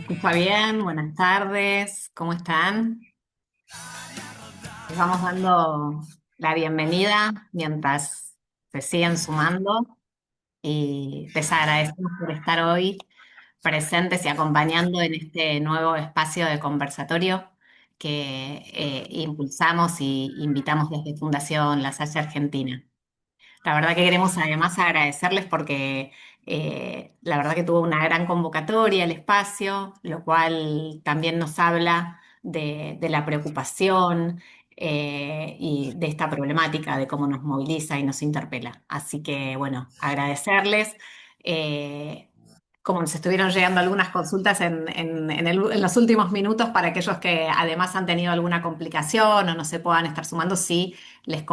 Escucha bien, buenas tardes, ¿cómo están? Les vamos dando la bienvenida mientras se siguen sumando y les agradecemos por estar hoy presentes y acompañando en este nuevo espacio de conversatorio que impulsamos y invitamos desde Fundación La Salle Argentina. La verdad que queremos además agradecerles porque la verdad que tuvo una gran convocatoria el espacio, lo cual también nos habla de la preocupación y de esta problemática, de cómo nos moviliza y nos interpela. Así que bueno, agradecerles. eh, Como nos estuvieron llegando algunas consultas en los últimos minutos para aquellos que además han tenido alguna complicación o no se puedan estar sumando, sí les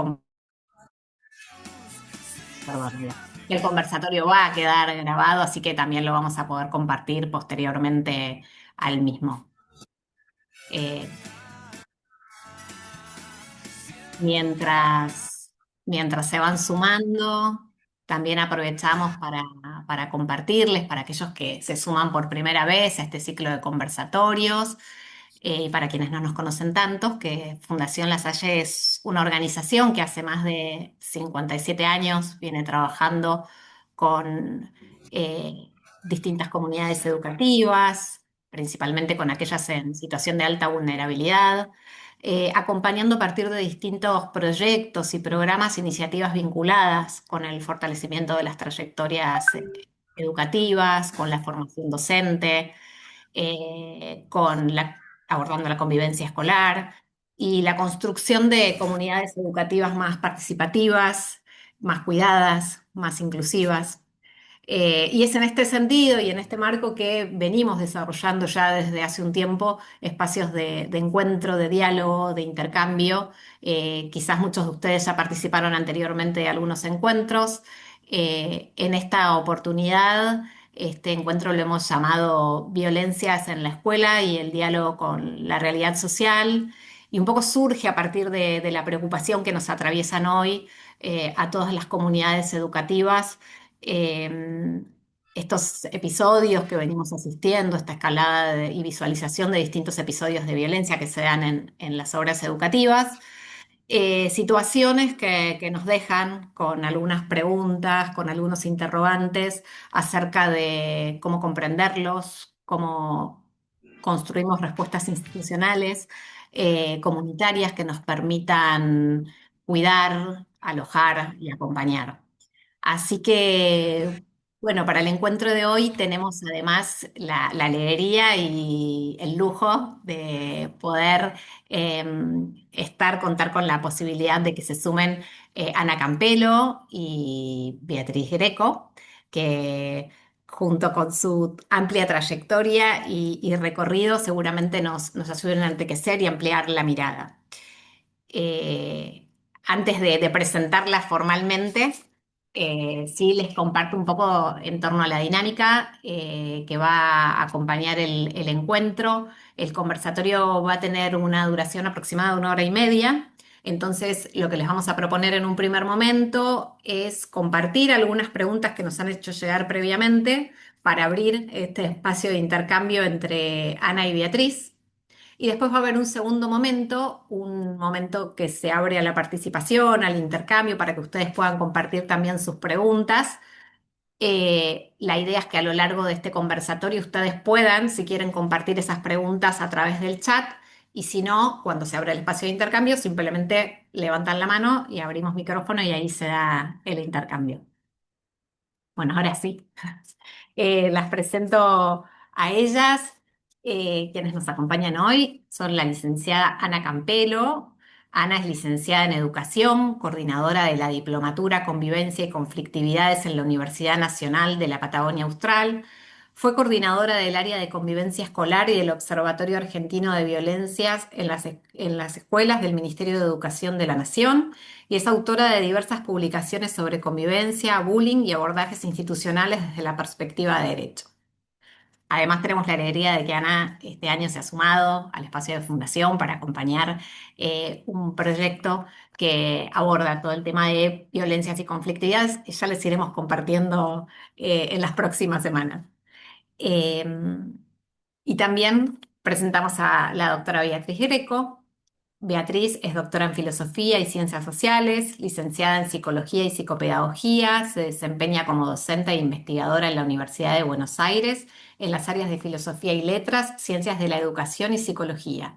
perdón, mira. El conversatorio va a quedar grabado, así que también lo vamos a poder compartir posteriormente al mismo. Eh, mientras, mientras se van sumando, también aprovechamos para compartirles, para aquellos que se suman por primera vez a este ciclo de conversatorios. Y para quienes no nos conocen tantos, que Fundación La Salle es una organización que hace más de 57 años viene trabajando con distintas comunidades educativas, principalmente con aquellas en situación de alta vulnerabilidad, acompañando a partir de distintos proyectos y programas, iniciativas vinculadas con el fortalecimiento de las trayectorias educativas, con la formación docente, abordando la convivencia escolar y la construcción de comunidades educativas más participativas, más cuidadas, más inclusivas. Y es en este sentido y en este marco que venimos desarrollando ya desde hace un tiempo espacios de encuentro, de diálogo, de intercambio. Quizás muchos de ustedes ya participaron anteriormente de algunos encuentros. En esta oportunidad, este encuentro lo hemos llamado Violencias en la Escuela y el diálogo con la realidad social. Y un poco surge a partir de la preocupación que nos atraviesan hoy a todas las comunidades educativas, eh, estos episodios que venimos asistiendo, esta escalada y visualización de distintos episodios de violencia que se dan en las obras educativas, situaciones que nos dejan con algunas preguntas, con algunos interrogantes acerca de cómo comprenderlos, cómo construimos respuestas institucionales, comunitarias que nos permitan cuidar, alojar y acompañar. Así que, bueno, para el encuentro de hoy tenemos además la alegría y el lujo de poder eh, contar con la posibilidad de que se sumen Ana Campelo y Beatriz Greco, que junto con su amplia trayectoria y recorrido seguramente nos ayuden a enriquecer y ampliar la mirada. Eh, Antes de presentarla formalmente, sí les comparto un poco en torno a la dinámica que va a acompañar el encuentro. El conversatorio va a tener una duración aproximada de 1 hora y media. Entonces, lo que les vamos a proponer en un primer momento es compartir algunas preguntas que nos han hecho llegar previamente para abrir este espacio de intercambio entre Ana y Beatriz. Y después va a haber un momento que se abre a la participación, al intercambio, para que ustedes puedan compartir también sus preguntas. La idea es que a lo largo de este conversatorio ustedes puedan, si quieren, compartir esas preguntas a través del chat. Y si no, cuando se abre el espacio de intercambio, simplemente levantan la mano y abrimos micrófono y ahí se da el intercambio. Bueno, ahora sí. Las presento a ellas. Quienes nos acompañan hoy son la licenciada Ana Campelo. Ana es licenciada en Educación, coordinadora de la Diplomatura Convivencia y Conflictividades en la Universidad Nacional de la Patagonia Austral. Fue coordinadora del área de convivencia escolar y del Observatorio Argentino de Violencias en las escuelas del Ministerio de Educación de la Nación y es autora de diversas publicaciones sobre convivencia, bullying y abordajes institucionales desde la perspectiva de derecho. Además, tenemos la alegría de que Ana este año se ha sumado al espacio de fundación para acompañar un proyecto que aborda todo el tema de violencias y conflictividades y ya les iremos compartiendo en las próximas semanas. Eh, Y también presentamos a la doctora Beatriz Greco. Beatriz es doctora en Filosofía y Ciencias Sociales, licenciada en Psicología y Psicopedagogía, se desempeña como docente e investigadora en la Universidad de Buenos Aires en las áreas de Filosofía y Letras, Ciencias de la Educación y Psicología.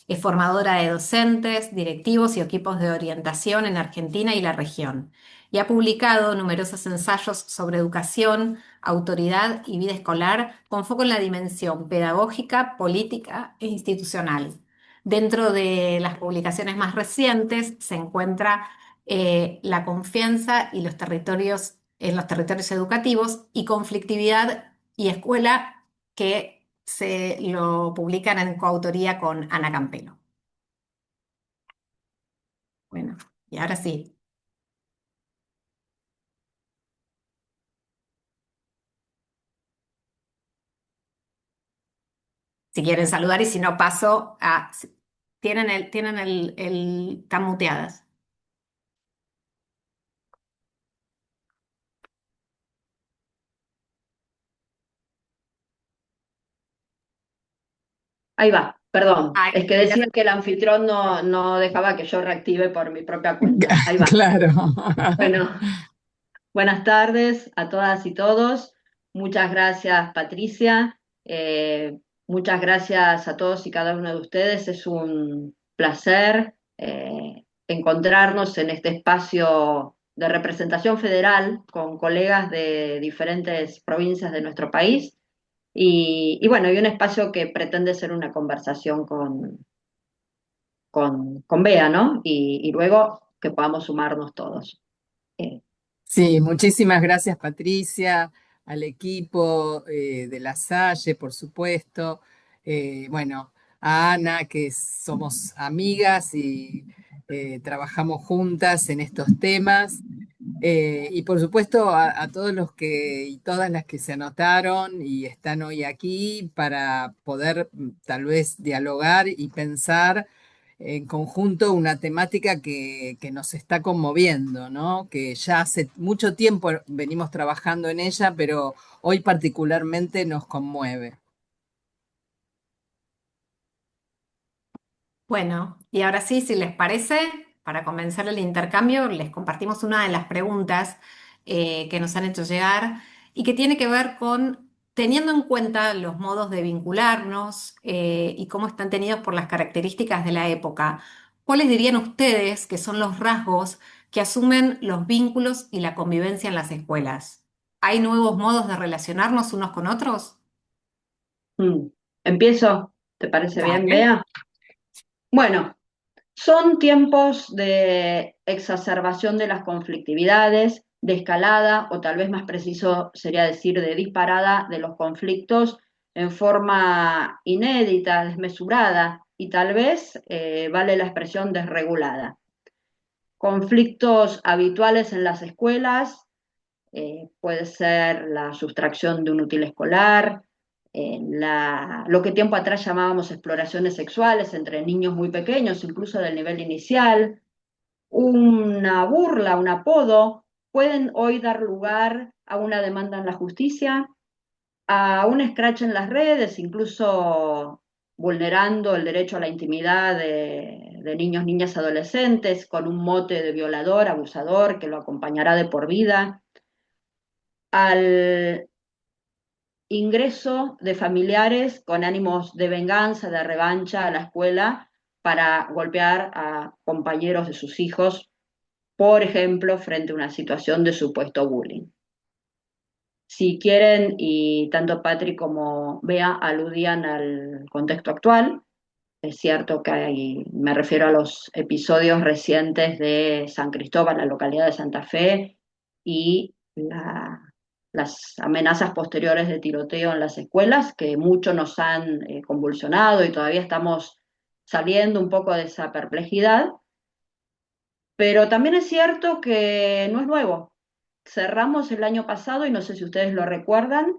Es formadora de docentes, directivos y equipos de orientación en Argentina y la región. Y ha publicado numerosos ensayos sobre educación, autoridad y vida escolar con foco en la dimensión pedagógica, política e institucional. Dentro de las publicaciones más recientes se encuentra La confianza y los territorios en los territorios educativos y conflictividad y escuela, que se lo publican en coautoría con Ana Campelo. Bueno, y ahora sí, si quieren saludar y si no paso a... están muteadas. Ahí va, perdón. Ah, Es que decía que el anfitrión no dejaba que yo reactive por mi propia cuenta. Ahí va. Claro. Bueno, buenas tardes a todas y todos. Muchas gracias, Patricia. Muchas gracias a todos y cada uno de ustedes. Es un placer encontrarnos en este espacio de representación federal con colegas de diferentes provincias de nuestro país. Y bueno, y un espacio que pretende ser una conversación con Bea, ¿no? Y luego que podamos sumarnos todos. Eh, Sí, muchísimas gracias Patricia, al equipo de La Salle, por supuesto. Bueno, a Ana, que somos amigas y trabajamos juntas en estos temas. Y por supuesto a todos los que y todas las que se anotaron y están hoy aquí para poder tal vez dialogar y pensar en conjunto una temática que nos está conmoviendo, ¿no? Que ya hace mucho tiempo venimos trabajando en ella, pero hoy particularmente nos conmueve. Bueno, y ahora sí, si les parece, para comenzar el intercambio, les compartimos una de las preguntas que nos han hecho llegar y que tiene que ver con teniendo en cuenta los modos de vincularnos y cómo están tenidos por las características de la época. ¿Cuáles dirían ustedes que son los rasgos que asumen los vínculos y la convivencia en las escuelas? ¿Hay nuevos modos de relacionarnos unos con otros? mm. ¿Empiezo? ¿Te parece bien, Dale. Bea? Bueno, son tiempos de exacerbación de las conflictividades, de escalada, o tal vez más preciso sería decir de disparada de los conflictos en forma inédita, desmesurada y tal vez, vale la expresión, desregulada. Conflictos habituales en las escuelas, puede ser la sustracción de un útil escolar, lo que tiempo atrás llamábamos exploraciones sexuales entre niños muy pequeños, incluso del nivel inicial, una burla, un apodo, pueden hoy dar lugar a una demanda en la justicia, a un scratch en las redes, incluso vulnerando el derecho a la intimidad de niños, niñas, adolescentes, con un mote de violador, abusador, que lo acompañará de por vida, al ingreso de familiares con ánimos de venganza, de revancha a la escuela para golpear a compañeros de sus hijos, por ejemplo, frente a una situación de supuesto bullying. Si quieren, y tanto Patrick como Bea aludían al contexto actual, es cierto que me refiero a los episodios recientes de San Cristóbal, la localidad de Santa Fe, y las amenazas posteriores de tiroteo en las escuelas, que mucho nos han convulsionado y todavía estamos saliendo un poco de esa perplejidad, pero también es cierto que no es nuevo. Cerramos el año pasado, y no sé si ustedes lo recuerdan,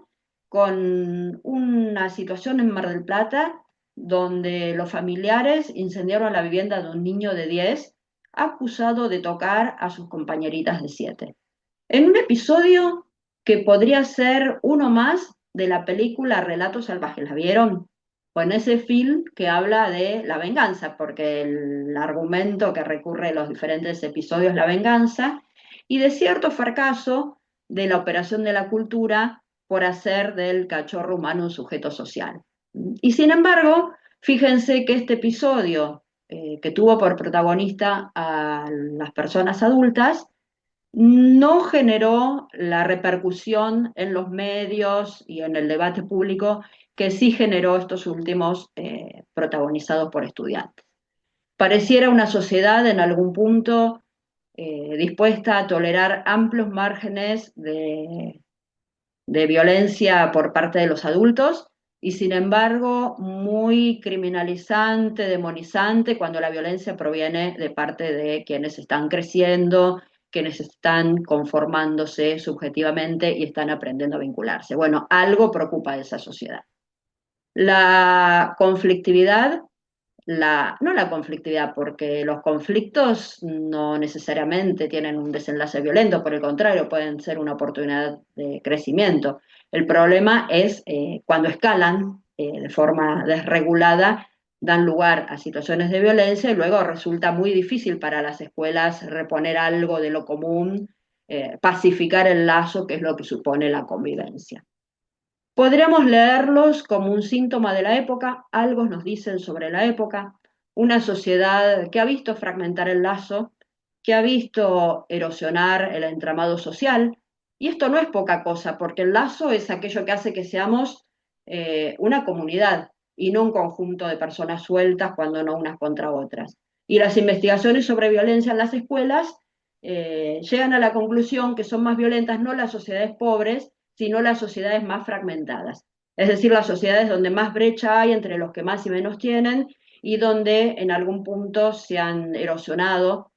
con una situación en Mar del Plata donde los familiares incendiaron la vivienda de un niño de 10 acusado de tocar a sus compañeritas de 7. En un episodio que podría ser uno más de la película Relatos Salvajes, ¿la vieron? Con ese film que habla de la venganza, porque el argumento que recurre en los diferentes episodios es la venganza, y de cierto fracaso de la operación de la cultura por hacer del cachorro humano un sujeto social. Y sin embargo, fíjense que este episodio, que tuvo por protagonista a las personas adultas, no generó la repercusión en los medios y en el debate público que sí generó estos últimos protagonizados por estudiantes. Pareciera una sociedad en algún punto dispuesta a tolerar amplios márgenes de violencia por parte de los adultos y sin embargo muy criminalizante, demonizante cuando la violencia proviene de parte de quienes están creciendo, quienes están conformándose subjetivamente y están aprendiendo a vincularse. Bueno, algo preocupa de esa sociedad. La conflictividad, no la conflictividad, porque los conflictos no necesariamente tienen un desenlace violento, por el contrario, pueden ser una oportunidad de crecimiento. El problema es cuando escalan de forma desregulada, dan lugar a situaciones de violencia y luego resulta muy difícil para las escuelas reponer algo de lo común, pacificar el lazo, que es lo que supone la convivencia. Podríamos leerlos como un síntoma de la época, algo nos dicen sobre la época, una sociedad que ha visto fragmentar el lazo, que ha visto erosionar el entramado social, y esto no es poca cosa, porque el lazo es aquello que hace que seamos una comunidad y no un conjunto de personas sueltas, cuando no unas contra otras. Y las investigaciones sobre violencia en las escuelas llegan a la conclusión que son más violentas no las sociedades pobres, sino las sociedades más fragmentadas. Es decir, las sociedades donde más brecha hay entre los que más y menos tienen y donde en algún punto se han erosionado,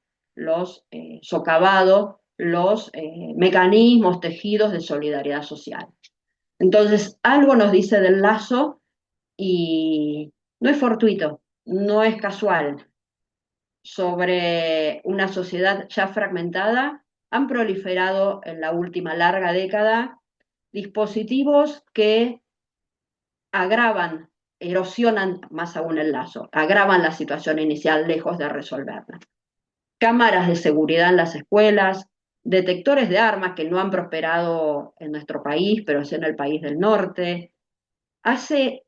socavado los mecanismos tejidos de solidaridad social. Entonces, algo nos dice del lazo y no es fortuito, no es casual. Sobre una sociedad ya fragmentada, han proliferado en la última larga década dispositivos que agravan, erosionan más aún el lazo, agravan la situación inicial lejos de resolverla. Cámaras de seguridad en las escuelas, detectores de armas que no han prosperado en nuestro país, pero sí en el país del norte. Hace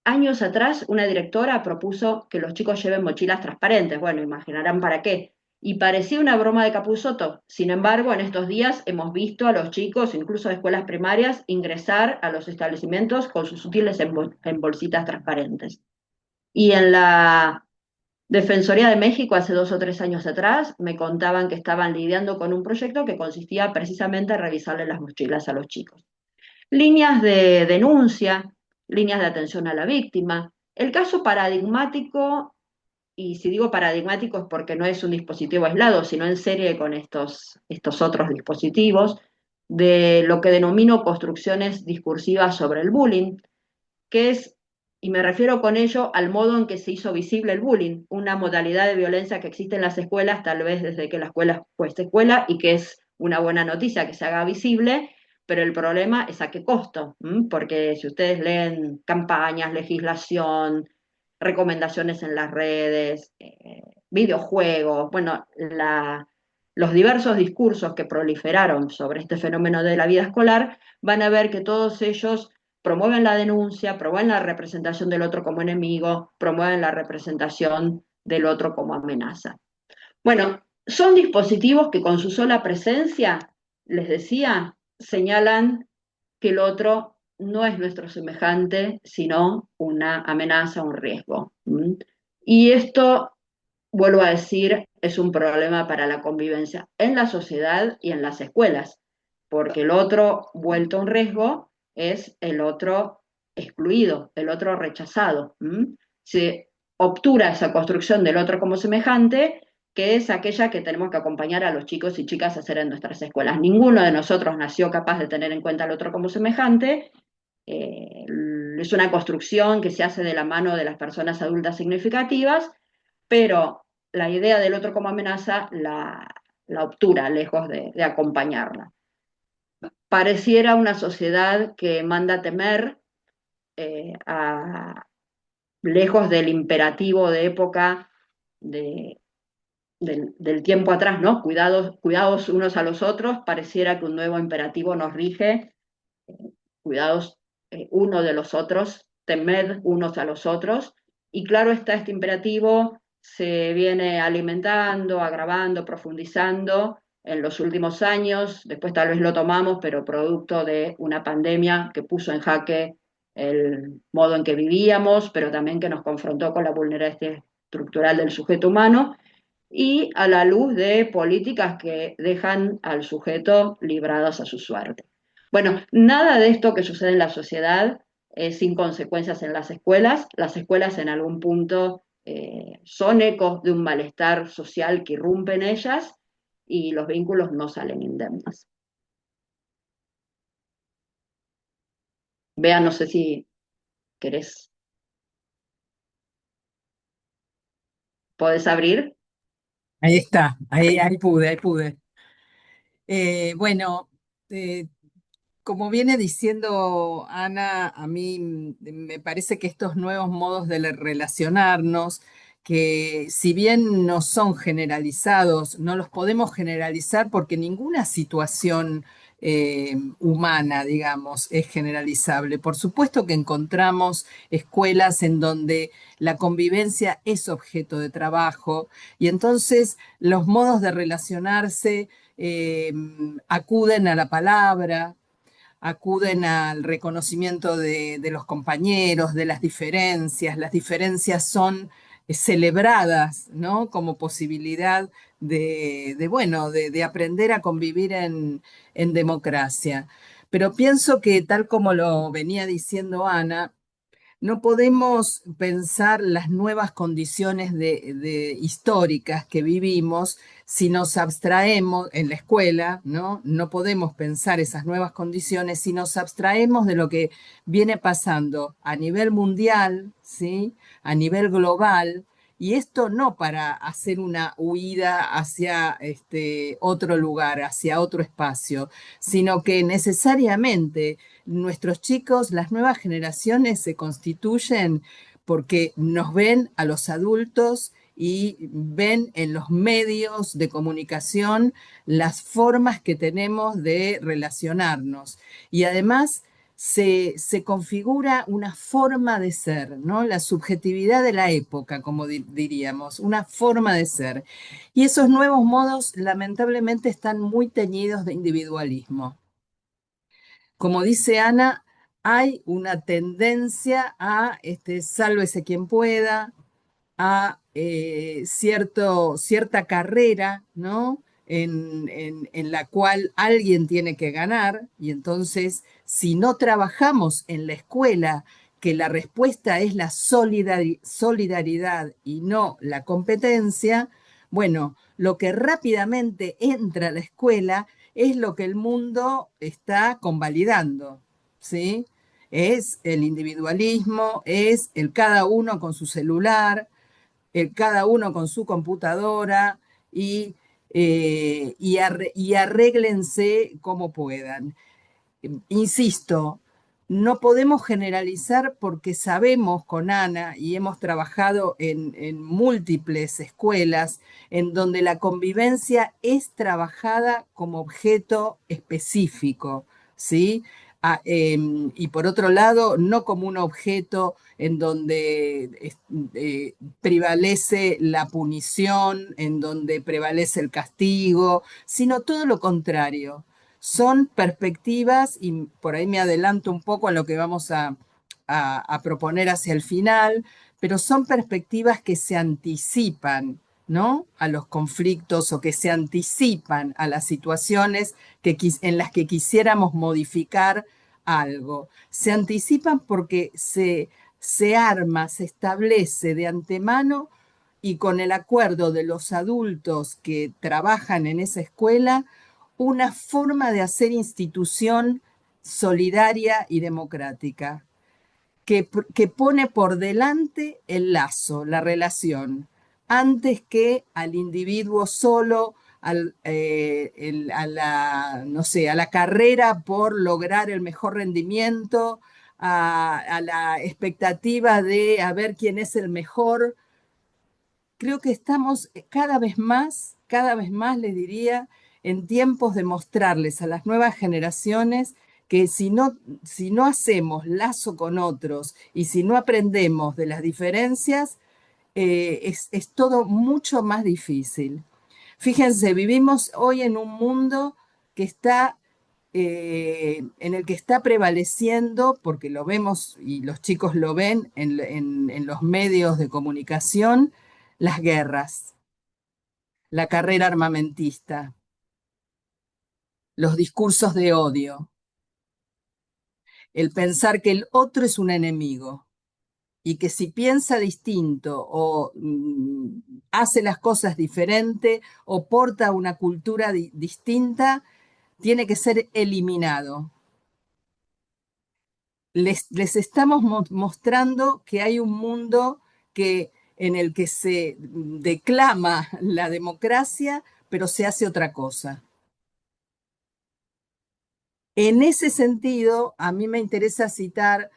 años atrás, una directora propuso que los chicos lleven mochilas transparentes. Bueno, imaginarán para qué. Y parecía una broma de Capusotto. Sin embargo, en estos días hemos visto a los chicos, incluso de escuelas primarias, ingresar a los establecimientos con sus útiles en bolsitas transparentes. Y en la Defensoría de México, hace 2 o 3 años atrás, me contaban que estaban lidiando con un proyecto que consistía precisamente en revisarle las mochilas a los chicos. Líneas de denuncia, líneas de atención a la víctima. El caso paradigmático, y si digo paradigmático es porque no es un dispositivo aislado, sino en serie con estos otros dispositivos, de lo que denomino construcciones discursivas sobre el bullying, que es, y me refiero con ello al modo en que se hizo visible el bullying, una modalidad de violencia que existe en las escuelas, tal vez desde que la escuela fue escuela, y que es una buena noticia que se haga visible, pero el problema es a qué costo, porque si ustedes leen campañas, legislación, recomendaciones en las redes, videojuegos, bueno, los diversos discursos que proliferaron sobre este fenómeno de la vida escolar, van a ver que todos ellos promueven la denuncia, promueven la representación del otro como enemigo, promueven la representación del otro como amenaza. Bueno, son dispositivos que con su sola presencia, les decía, señalan que el otro no es nuestro semejante, sino una amenaza, un riesgo. Y esto, vuelvo a decir, es un problema para la convivencia en la sociedad y en las escuelas, porque el otro vuelto un riesgo es el otro excluido, el otro rechazado. Se obtura esa construcción del otro como semejante, que es aquella que tenemos que acompañar a los chicos y chicas a hacer en nuestras escuelas. Ninguno de nosotros nació capaz de tener en cuenta al otro como semejante. Es una construcción que se hace de la mano de las personas adultas significativas, pero la idea del otro como amenaza la obtura, lejos de acompañarla. pareciera una sociedad que manda a temer, lejos del imperativo de época de, del tiempo atrás, ¿no? Cuidados, cuidados unos a los otros, pareciera que un nuevo imperativo nos rige, cuidados uno de los otros, temed unos a los otros, y claro está, este imperativo se viene alimentando, agravando, profundizando en los últimos años, después tal vez lo tomamos, pero producto de una pandemia que puso en jaque el modo en que vivíamos, pero también que nos confrontó con la vulnerabilidad estructural del sujeto humano, y a la luz de políticas que dejan al sujeto librados a su suerte. Bueno, nada de esto que sucede en la sociedad es sin consecuencias en las escuelas. Las escuelas en algún punto son ecos de un malestar social que irrumpe en ellas y los vínculos no salen indemnes. Vean, no sé si querés, podés abrir. Ahí está, ahí pude, ahí pude. Bueno, eh, como viene diciendo Ana, a mí me parece que estos nuevos modos de relacionarnos, que si bien no son generalizados, no los podemos generalizar porque ninguna situación humana, digamos, es generalizable. Por supuesto que encontramos escuelas en donde la convivencia es objeto de trabajo y entonces los modos de relacionarse eh, acuden a la palabra, acuden al reconocimiento de los compañeros, de las diferencias. Las diferencias son celebradas, ¿no? Como posibilidad bueno, de aprender a convivir en democracia. Pero pienso que, tal como lo venía diciendo Ana, no podemos pensar las nuevas condiciones históricas que vivimos si nos abstraemos en la escuela, ¿no? No podemos pensar esas nuevas condiciones si nos abstraemos de lo que viene pasando a nivel mundial, ¿sí? A nivel global. Y esto no para hacer una huida hacia otro lugar, hacia otro espacio, sino que necesariamente nuestros chicos, las nuevas generaciones se constituyen porque nos ven a los adultos y ven en los medios de comunicación las formas que tenemos de relacionarnos. Y además se configura una forma de ser, ¿no? La subjetividad de la época, como diríamos, una forma de ser. Y esos nuevos modos lamentablemente están muy teñidos de individualismo. Como dice Ana, hay una tendencia a sálvese quien pueda, a cierta carrera, ¿no? En la cual alguien tiene que ganar, y entonces, si no trabajamos en la escuela, que la respuesta es la solidaridad y no la competencia, bueno, lo que rápidamente entra a la escuela es lo que el mundo está convalidando, ¿sí? Es el individualismo, es el cada uno con su celular, el cada uno con su computadora y arréglense como puedan. Insisto, no podemos generalizar porque sabemos con Ana y hemos trabajado en múltiples escuelas en donde la convivencia es trabajada como objeto específico, ¿sí? Y por otro lado, no como un objeto en donde prevalece la punición, en donde prevalece el castigo, sino todo lo contrario. Son perspectivas, y por ahí me adelanto un poco a lo que vamos a proponer hacia el final, pero son perspectivas que se anticipan, ¿no? A los conflictos o que se anticipan a las situaciones en las que quisiéramos modificar algo. Se anticipan porque se arma, se establece de antemano y con el acuerdo de los adultos que trabajan en esa escuela, una forma de hacer institución solidaria y democrática, que pone por delante el lazo, la relación, antes que al individuo solo, no sé, a la carrera por lograr el mejor rendimiento, a la expectativa de a ver quién es el mejor. Creo que estamos cada vez más, les diría, en tiempos de mostrarles a las nuevas generaciones que si no hacemos lazo con otros y si no aprendemos de las diferencias, es todo mucho más difícil. Fíjense, vivimos hoy en un mundo que está, en el que está prevaleciendo, porque lo vemos y los chicos lo ven en los medios de comunicación, las guerras, la carrera armamentista, los discursos de odio, el pensar que el otro es un enemigo y que si piensa distinto o hace las cosas diferente o porta una cultura distinta, tiene que ser eliminado. Les estamos mostrando que hay un mundo en el que se declama la democracia, pero se hace otra cosa. En ese sentido, a mí me interesa citar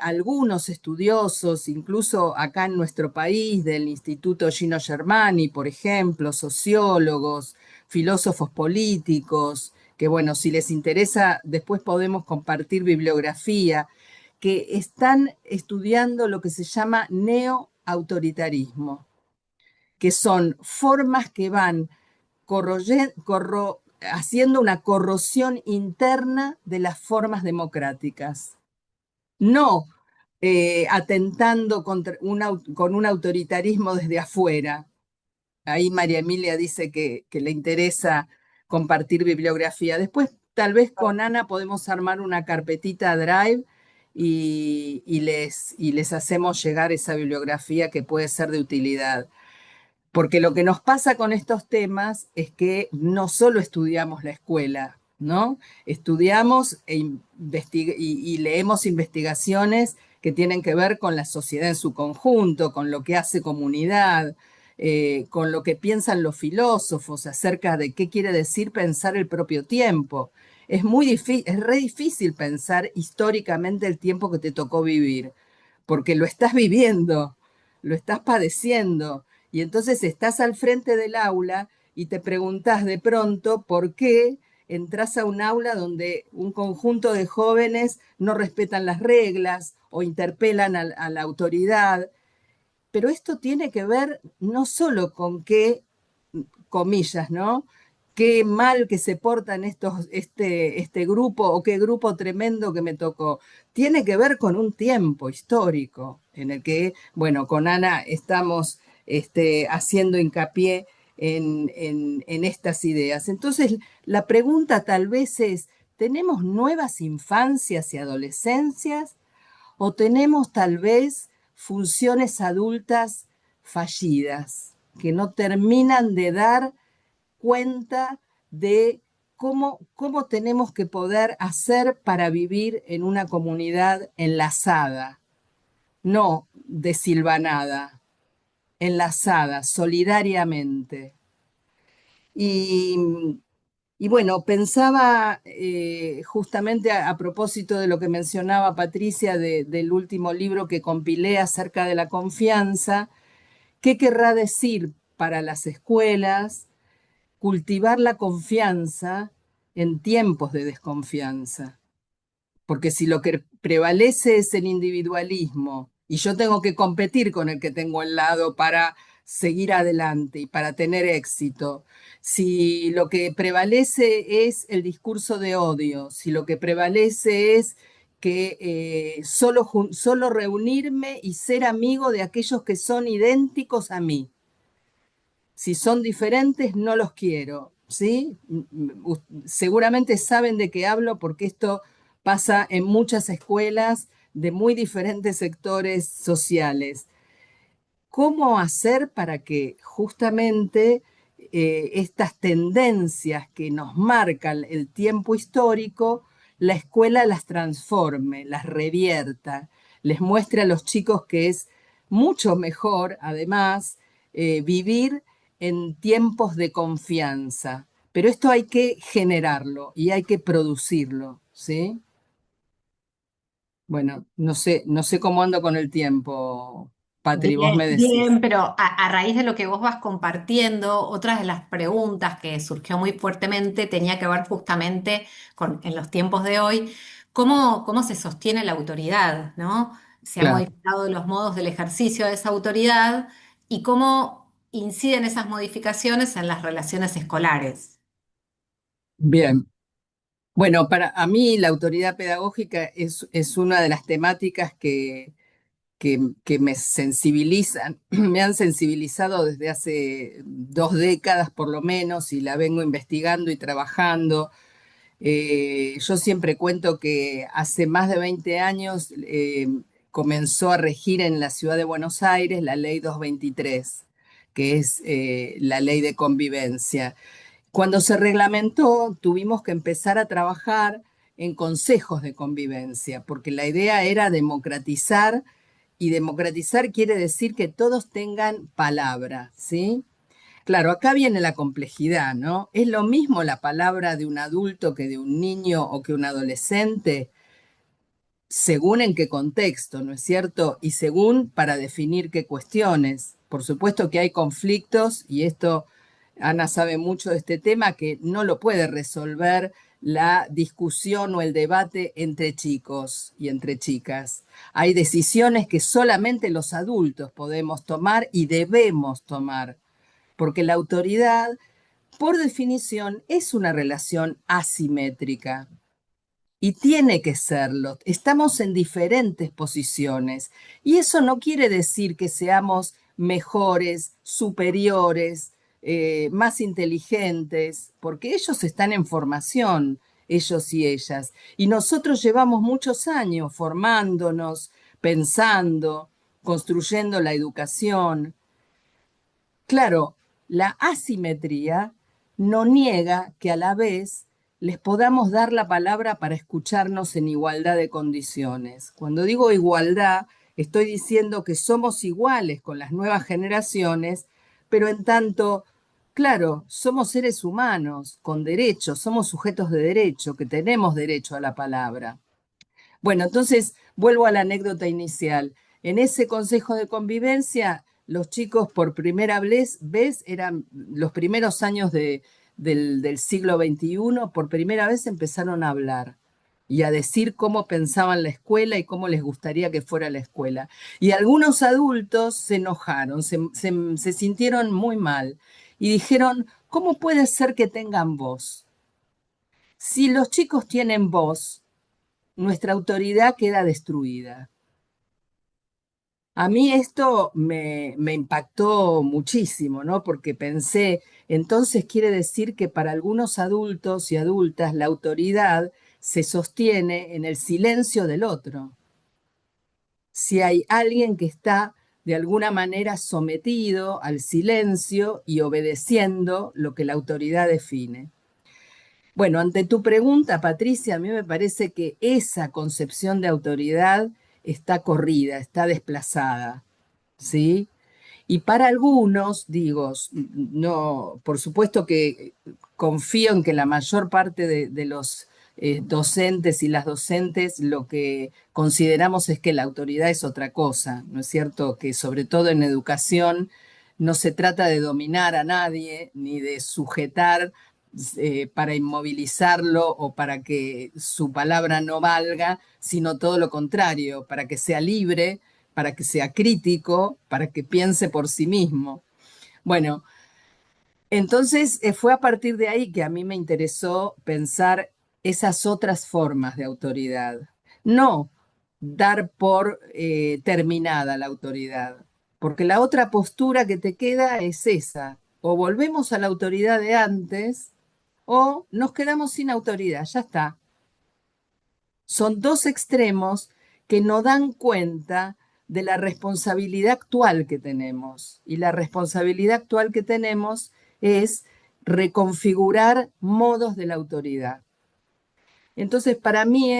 algunos estudiosos, incluso acá en nuestro país, del Instituto Gino Germani, por ejemplo, sociólogos, filósofos políticos, que bueno, si les interesa, después podemos compartir bibliografía, que están estudiando lo que se llama neoautoritarismo, que son formas que van haciendo una corrosión interna de las formas democráticas, no atentando con un autoritarismo desde afuera. Ahí María Emilia dice que le interesa compartir bibliografía. Después, tal vez con Ana podemos armar una carpetita Drive y les hacemos llegar esa bibliografía que puede ser de utilidad. Porque lo que nos pasa con estos temas es que no solo estudiamos la escuela, ¿no? Estudiamos y leemos investigaciones que tienen que ver con la sociedad en su conjunto, con lo que hace comunidad, con lo que piensan los filósofos acerca de qué quiere decir pensar el propio tiempo. Es muy difícil, es re difícil pensar históricamente el tiempo que te tocó vivir, porque lo estás viviendo, lo estás padeciendo. Y entonces estás al frente del aula y te preguntas de pronto por qué entras a un aula donde un conjunto de jóvenes no respetan las reglas o interpelan a la autoridad. Pero esto tiene que ver no solo con qué, comillas, ¿no? Qué mal que se portan este grupo o qué grupo tremendo que me tocó. Tiene que ver con un tiempo histórico en el que, bueno, con Ana estamos haciendo hincapié en estas ideas. Entonces, la pregunta tal vez es, ¿tenemos nuevas infancias y adolescencias o tenemos tal vez funciones adultas fallidas que no terminan de dar cuenta de cómo tenemos que poder hacer para vivir en una comunidad enlazada, no desilvanada, enlazada solidariamente? Y, y bueno, pensaba justamente a propósito de lo que mencionaba Patricia del último libro que compilé acerca de la confianza, ¿qué querrá decir para las escuelas cultivar la confianza en tiempos de desconfianza? Porque si lo que prevalece es el individualismo y yo tengo que competir con el que tengo al lado para seguir adelante y para tener éxito, si lo que prevalece es el discurso de odio, si lo que prevalece es que solo reunirme y ser amigo de aquellos que son idénticos a mí, si son diferentes, no los quiero, ¿sí? Seguramente saben de qué hablo porque esto pasa en muchas escuelas de muy diferentes sectores sociales. ¿Cómo hacer para que justamente estas tendencias que nos marcan el tiempo histórico, la escuela las transforme, las revierta, les muestre a los chicos que es mucho mejor, además, vivir en tiempos de confianza, pero esto hay que generarlo y hay que producirlo, ¿sí? Bueno, no sé cómo ando con el tiempo, Patri, vos Bien, me decís. bien, pero a raíz de lo que vos vas compartiendo, otras de las preguntas que surgió muy fuertemente tenía que ver justamente con, en los tiempos de hoy, cómo se sostiene la autoridad, ¿no? Se han Claro. modificado los modos del ejercicio de esa autoridad y cómo inciden esas modificaciones en las relaciones escolares. Bien. Bueno, para a mí la autoridad pedagógica es una de las temáticas que me sensibilizan, me han sensibilizado desde hace 2 décadas por lo menos y la vengo investigando y trabajando. Yo siempre cuento que hace más de 20 años comenzó a regir en la ciudad de Buenos Aires la ley 223, que es la ley de convivencia. Cuando se reglamentó, tuvimos que empezar a trabajar en consejos de convivencia, porque la idea era democratizar, y democratizar quiere decir que todos tengan palabra, ¿sí? Claro, acá viene la complejidad, ¿no? ¿Es lo mismo la palabra de un adulto que de un niño o que un adolescente? Según en qué contexto, ¿no es cierto? Y según para definir qué cuestiones. Por supuesto que hay conflictos, y esto Ana sabe mucho de este tema, que no lo puede resolver la discusión o el debate entre chicos y entre chicas. Hay decisiones que solamente los adultos podemos tomar y debemos tomar, porque la autoridad, por definición, es una relación asimétrica. Y tiene que serlo. Estamos en diferentes posiciones. Y eso no quiere decir que seamos mejores, superiores, más inteligentes, porque ellos están en formación, ellos y ellas. Y nosotros llevamos muchos años formándonos, pensando, construyendo la educación. Claro, la asimetría no niega que a la vez les podamos dar la palabra para escucharnos en igualdad de condiciones. Cuando digo igualdad, estoy diciendo que somos iguales con las nuevas generaciones, pero en tanto, claro, somos seres humanos con derechos, somos sujetos de derecho, que tenemos derecho a la palabra. Bueno, entonces vuelvo a la anécdota inicial. En ese consejo de convivencia, los chicos por primera vez eran los primeros años del siglo XXI, por primera vez empezaron a hablar y a decir cómo pensaban la escuela y cómo les gustaría que fuera la escuela. Y algunos adultos se enojaron, se sintieron muy mal y dijeron, ¿cómo puede ser que tengan voz? Si los chicos tienen voz, nuestra autoridad queda destruida. A mí esto me impactó muchísimo, ¿no? Porque pensé, entonces quiere decir que para algunos adultos y adultas la autoridad se sostiene en el silencio del otro. Si hay alguien que está de alguna manera sometido al silencio y obedeciendo lo que la autoridad define. Bueno, ante tu pregunta, Patricia, a mí me parece que esa concepción de autoridad está corrida, está desplazada, ¿sí? Y para algunos, digo, no, por supuesto que confío en que la mayor parte de los docentes y las docentes lo que consideramos es que la autoridad es otra cosa, ¿no es cierto? Que sobre todo en educación no se trata de dominar a nadie ni de sujetar para inmovilizarlo o para que su palabra no valga, sino todo lo contrario, para que sea libre, para que sea crítico, para que piense por sí mismo. Bueno, entonces fue a partir de ahí que a mí me interesó pensar esas otras formas de autoridad. No dar por terminada la autoridad, porque la otra postura que te queda es esa. O volvemos a la autoridad de antes o nos quedamos sin autoridad, ya está. Son dos extremos que no dan cuenta de la responsabilidad actual que tenemos. Y la responsabilidad actual que tenemos es reconfigurar modos de la autoridad. Entonces, para mí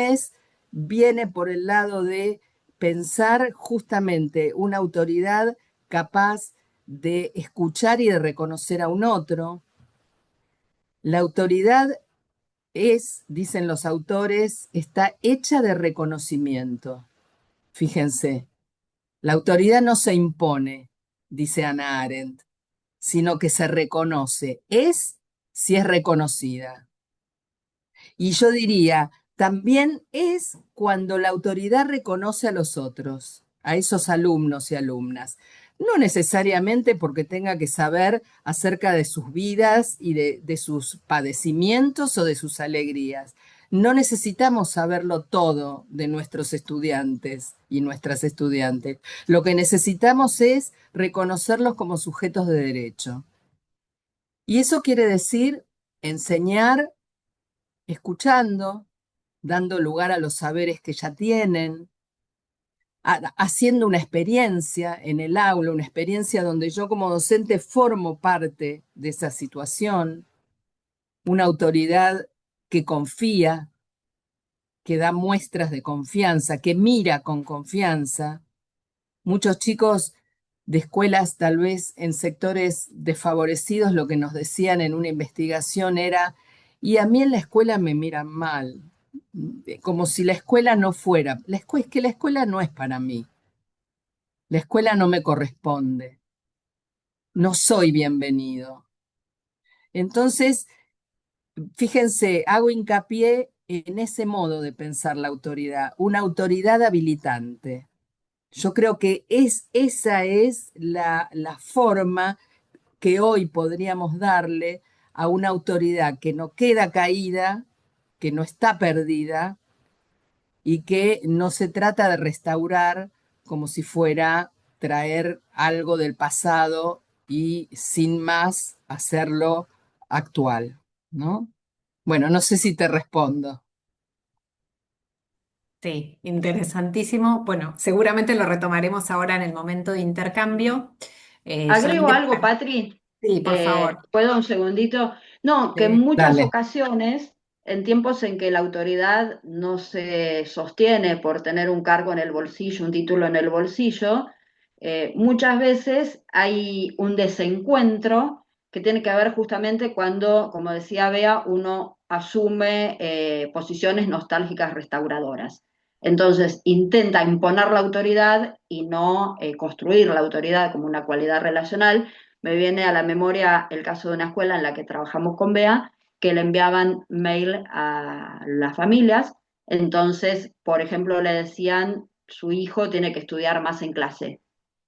viene por el lado de pensar justamente una autoridad capaz de escuchar y de reconocer a un otro. La autoridad es, dicen los autores, está hecha de reconocimiento. Fíjense, la autoridad no se impone, dice Hannah Arendt, sino que se reconoce. Es si es reconocida. Y yo diría, también es cuando la autoridad reconoce a los otros, a esos alumnos y alumnas. No necesariamente porque tenga que saber acerca de sus vidas y de sus padecimientos o de sus alegrías. No necesitamos saberlo todo de nuestros estudiantes y nuestras estudiantes. Lo que necesitamos es reconocerlos como sujetos de derecho. Y eso quiere decir enseñar escuchando, dando lugar a los saberes que ya tienen, haciendo una experiencia en el aula, una experiencia donde yo como docente formo parte de esa situación, una autoridad que confía, que da muestras de confianza, que mira con confianza. Muchos chicos de escuelas tal vez en sectores desfavorecidos lo que nos decían en una investigación era, y a mí en la escuela me miran mal, como si la escuela no fuera, es que la escuela no es para mí, la escuela no me corresponde, no soy bienvenido. Entonces, fíjense, hago hincapié en ese modo de pensar la autoridad, una autoridad habilitante. Yo creo que esa es la forma que hoy podríamos darle a una autoridad que no queda caída, que no está perdida y que no se trata de restaurar como si fuera traer algo del pasado y sin más hacerlo actual, ¿no? Bueno, no sé si te respondo. Sí, interesantísimo. Bueno, seguramente lo retomaremos ahora en el momento de intercambio. Agrego Solamente algo, Patri. sí, por favor. ¿Puedo un segundito? No, que en Sí. muchas Dale. ocasiones, en tiempos en que la autoridad no se sostiene por tener un cargo en el bolsillo, un título en el bolsillo, muchas veces hay un desencuentro que tiene que ver justamente cuando, como decía Bea, uno asume posiciones nostálgicas restauradoras. Entonces, intenta imponer la autoridad y no construir la autoridad como una cualidad relacional. Me viene a la memoria el caso de una escuela en la que trabajamos con Bea, que le enviaban mail a las familias. Entonces, por ejemplo, le decían, su hijo tiene que estudiar más en clase,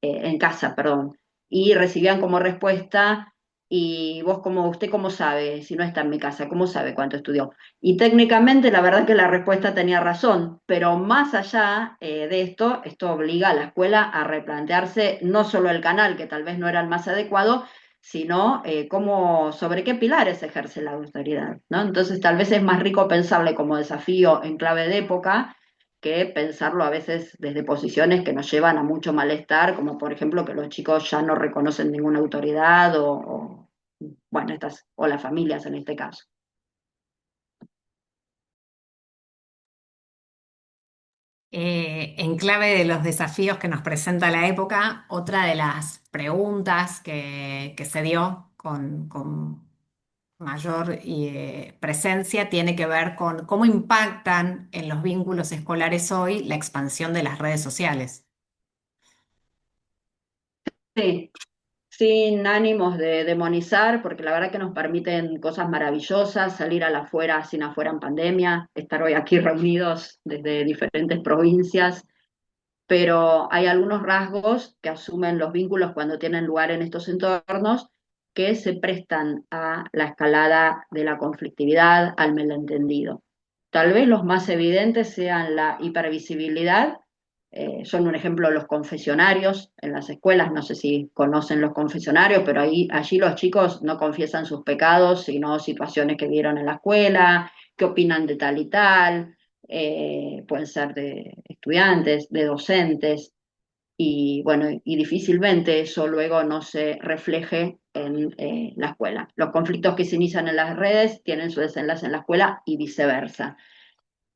en casa, perdón. Y recibían como respuesta, y vos como, usted cómo sabe, si no está en mi casa, cómo sabe cuánto estudió. Y técnicamente la verdad que la respuesta tenía razón, pero más allá de esto obliga a la escuela a replantearse no solo el canal, que tal vez no era el más adecuado, sino cómo, sobre qué pilares ejerce la autoridad, ¿no? Entonces tal vez es más rico pensarle como desafío en clave de época que pensarlo a veces desde posiciones que nos llevan a mucho malestar, como por ejemplo que los chicos ya no reconocen ninguna autoridad bueno, o las familias en este caso. En clave de los desafíos que nos presenta la época, otra de las preguntas que se dio con mayor presencia tiene que ver con cómo impactan en los vínculos escolares hoy la expansión de las redes sociales. Sí, sin ánimos de demonizar, porque la verdad que nos permiten cosas maravillosas, salir a la afuera sin afuera en pandemia, estar hoy aquí reunidos desde diferentes provincias, pero hay algunos rasgos que asumen los vínculos cuando tienen lugar en estos entornos que se prestan a la escalada de la conflictividad, al malentendido. Tal vez los más evidentes sean la hipervisibilidad, son un ejemplo los confesionarios en las escuelas, no sé si conocen los confesionarios, pero allí los chicos no confiesan sus pecados, sino situaciones que vieron en la escuela, qué opinan de tal y tal, pueden ser de estudiantes, de docentes, y bueno, y difícilmente eso luego no se refleje en la escuela. Los conflictos que se inician en las redes tienen su desenlace en la escuela y viceversa.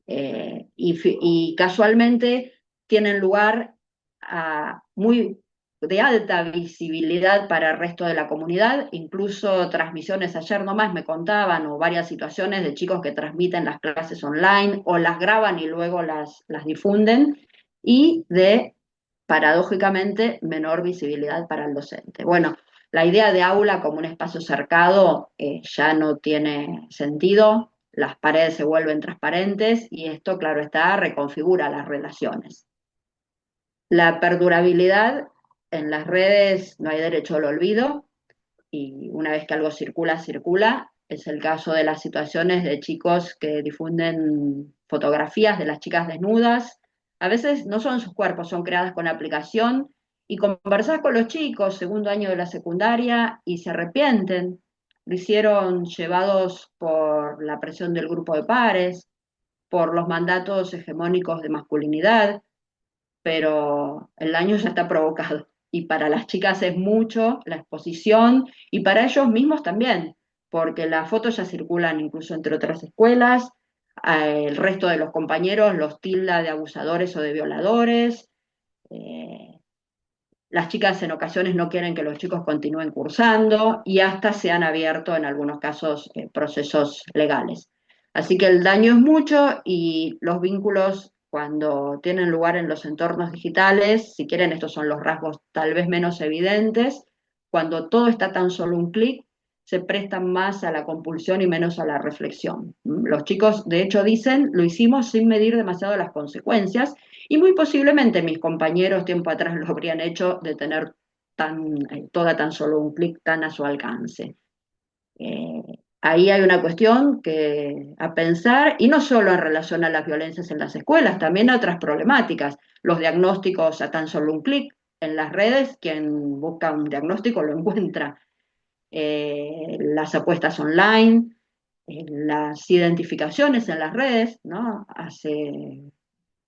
Y casualmente tienen lugar muy de alta visibilidad para el resto de la comunidad, incluso transmisiones ayer nomás me contaban, o varias situaciones de chicos que transmiten las clases online o las graban y luego las difunden, y de, paradójicamente, menor visibilidad para el docente. Bueno, la idea de aula como un espacio cercado ya no tiene sentido, las paredes se vuelven transparentes y esto, claro está, reconfigura las relaciones. La perdurabilidad en las redes no hay derecho al olvido, y una vez que algo circula, circula. Es el caso de las situaciones de chicos que difunden fotografías de las chicas desnudas. A veces no son sus cuerpos, son creadas con aplicación, y conversás con los chicos, segundo año de la secundaria, y se arrepienten. Lo hicieron llevados por la presión del grupo de pares, por los mandatos hegemónicos de masculinidad, pero el daño ya está provocado. Y para las chicas es mucho la exposición, y para ellos mismos también, porque las fotos ya circulan incluso entre otras escuelas, el resto de los compañeros los tilda de abusadores o de violadores, eh, las chicas en ocasiones no quieren que los chicos continúen cursando, y hasta se han abierto en algunos casos procesos legales. Así que el daño es mucho, y los vínculos cuando tienen lugar en los entornos digitales, si quieren estos son los rasgos tal vez menos evidentes, cuando todo está tan solo un clic, se prestan más a la compulsión y menos a la reflexión. Los chicos de hecho dicen, lo hicimos sin medir demasiado las consecuencias, y muy posiblemente mis compañeros tiempo atrás lo habrían hecho, de tener toda tan solo un clic tan a su alcance. Eh, Ahí hay una cuestión que a pensar, y no solo en relación a las violencias en las escuelas, también a otras problemáticas. Los diagnósticos a tan solo un clic en las redes, quien busca un diagnóstico lo encuentra. Las apuestas online, las identificaciones en las redes, ¿no? Hace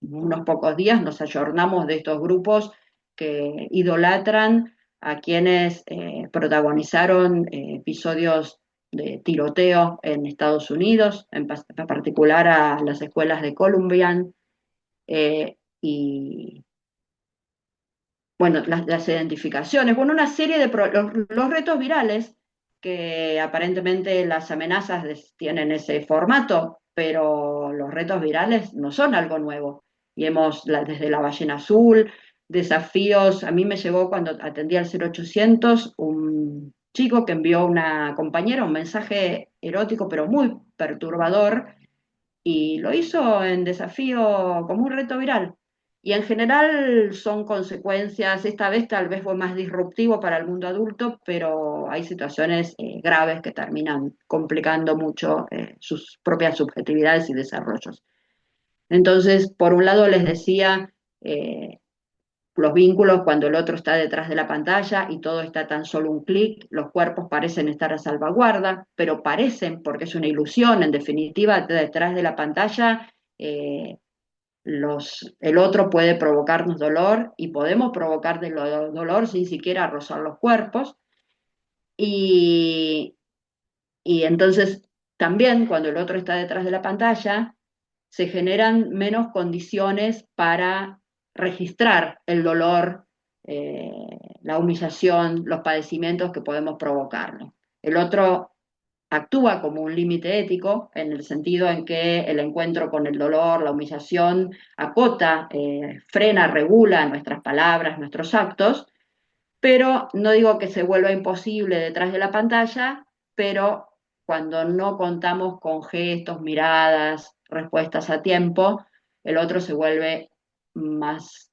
unos pocos días nos ayornamos de estos grupos que idolatran a quienes protagonizaron episodios de tiroteo en Estados Unidos, en particular a las escuelas de Columbian, y bueno, las identificaciones, bueno, una serie de los retos virales, que aparentemente las amenazas tienen ese formato, pero los retos virales no son algo nuevo. Y desde la ballena azul, desafíos, a mí me llegó cuando atendía al 0800 un chico que envió a una compañera un mensaje erótico, pero muy perturbador, y lo hizo en desafío como un reto viral. Y en general son consecuencias, esta vez tal vez fue más disruptivo para el mundo adulto, pero hay situaciones graves que terminan complicando mucho sus propias subjetividades y desarrollos. Entonces, por un lado les decía, los vínculos cuando el otro está detrás de la pantalla y todo está tan solo un clic, los cuerpos parecen estar a salvaguarda, pero parecen porque es una ilusión, en definitiva, detrás de la pantalla el otro puede provocarnos dolor, y podemos provocar dolor sin siquiera rozar los cuerpos, y, y entonces también cuando el otro está detrás de la pantalla, se generan menos condiciones para registrar el dolor, eh, la humillación, los padecimientos que podemos provocarle. El otro actúa como un límite ético, en el sentido en que el encuentro con el dolor, la humillación, acota, frena, regula nuestras palabras, nuestros actos, pero no digo que se vuelva imposible detrás de la pantalla, pero cuando no contamos con gestos, miradas, respuestas a tiempo, el otro se vuelve más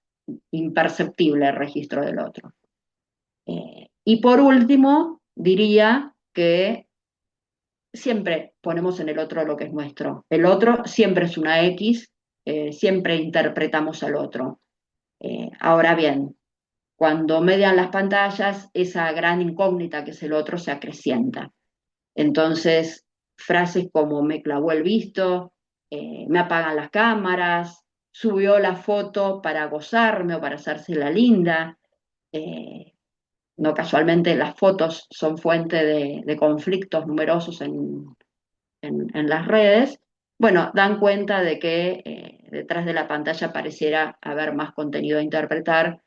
imperceptible, el registro del otro. Y por último, diría que siempre ponemos en el otro lo que es nuestro. El otro siempre es una X, siempre interpretamos al otro. Ahora bien, cuando median las pantallas, esa gran incógnita que es el otro se acrecienta. Entonces, frases como me clavó el visto, me apagan las cámaras, subió la foto para gozarme o para hacerse la linda. No casualmente las fotos son fuente de conflictos numerosos en las redes. Bueno, dan cuenta de que detrás de la pantalla pareciera haber más contenido a interpretar,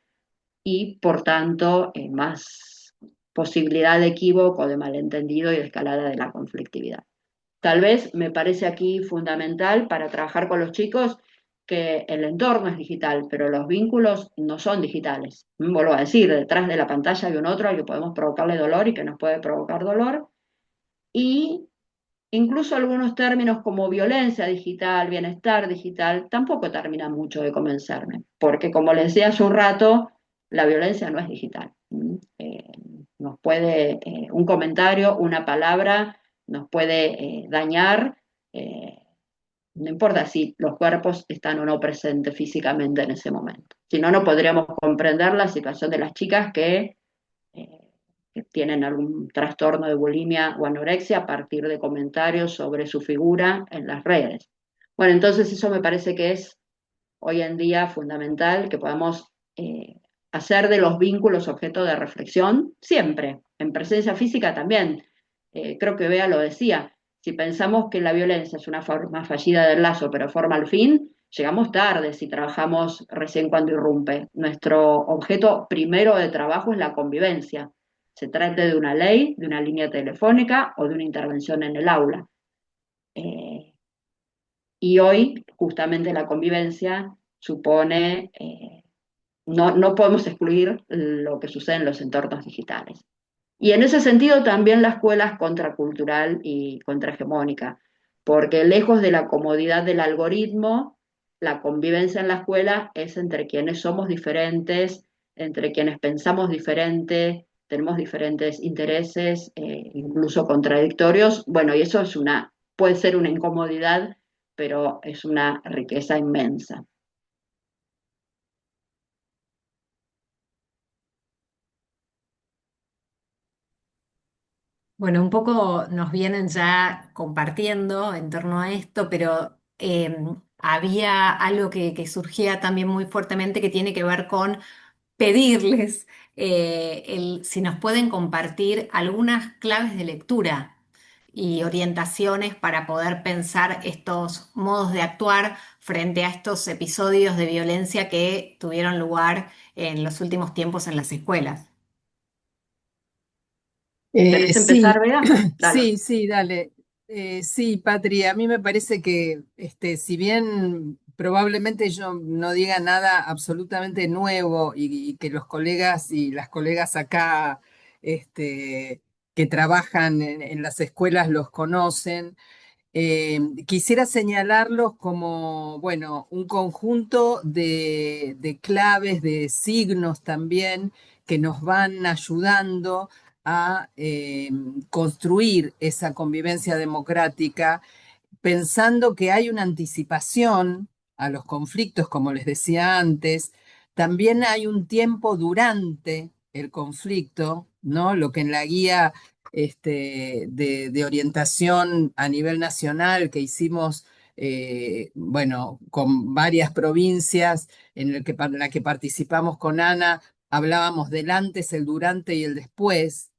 y por tanto más posibilidad de equívoco, de malentendido y de escalada de la conflictividad. Tal vez me parece aquí fundamental para trabajar con los chicos que el entorno es digital, pero los vínculos no son digitales. Vuelvo a decir, detrás de la pantalla hay un otro al que podemos provocarle dolor y que nos puede provocar dolor. Y incluso algunos términos como violencia digital, bienestar digital, tampoco terminan mucho de convencerme, porque como les decía hace un rato, la violencia no es digital. Nos puede, un comentario, una palabra, nos puede dañar, eh, no importa si los cuerpos están o no presentes físicamente en ese momento. Si no, no podríamos comprender la situación de las chicas eh, que tienen algún trastorno de bulimia o anorexia a partir de comentarios sobre su figura en las redes. Bueno, entonces eso me parece que es hoy en día fundamental que podamos hacer de los vínculos objeto de reflexión siempre, en presencia física también. Creo que Bea lo decía, si pensamos que la violencia es una forma fallida del lazo, pero forma al fin, llegamos tarde si trabajamos recién cuando irrumpe. Nuestro objeto primero de trabajo es la convivencia. Se trate de una ley, de una línea telefónica o de una intervención en el aula. Eh, y hoy, justamente, la convivencia supone, no podemos excluir lo que sucede en los entornos digitales. Y en ese sentido también la escuela es contracultural y contrahegemónica, porque lejos de la comodidad del algoritmo, la convivencia en la escuela es entre quienes somos diferentes, entre quienes pensamos diferente, tenemos diferentes intereses, incluso contradictorios. Bueno, y eso es puede ser una incomodidad, pero es una riqueza inmensa. Bueno, un poco nos vienen ya compartiendo en torno a esto, pero había algo que surgía también muy fuertemente que tiene que ver con pedirles si nos pueden compartir algunas claves de lectura y orientaciones para poder pensar estos modos de actuar frente a estos episodios de violencia que tuvieron lugar en los últimos tiempos en las escuelas. ¿Querés Sí, empezar, Bea? Dale. sí, dale. Sí, Patri, a mí me parece que si bien probablemente yo no diga nada absolutamente nuevo y que los colegas y las colegas acá que trabajan en las escuelas los conocen, quisiera señalarlos como, bueno, un conjunto de claves, de signos también que nos van ayudando a construir esa convivencia democrática, pensando que hay una anticipación a los conflictos, como les decía antes, también hay un tiempo durante el conflicto, ¿no? Lo que en la guía de orientación a nivel nacional que hicimos, bueno, con varias provincias en la que participamos con Ana, hablábamos del antes, el durante y el después.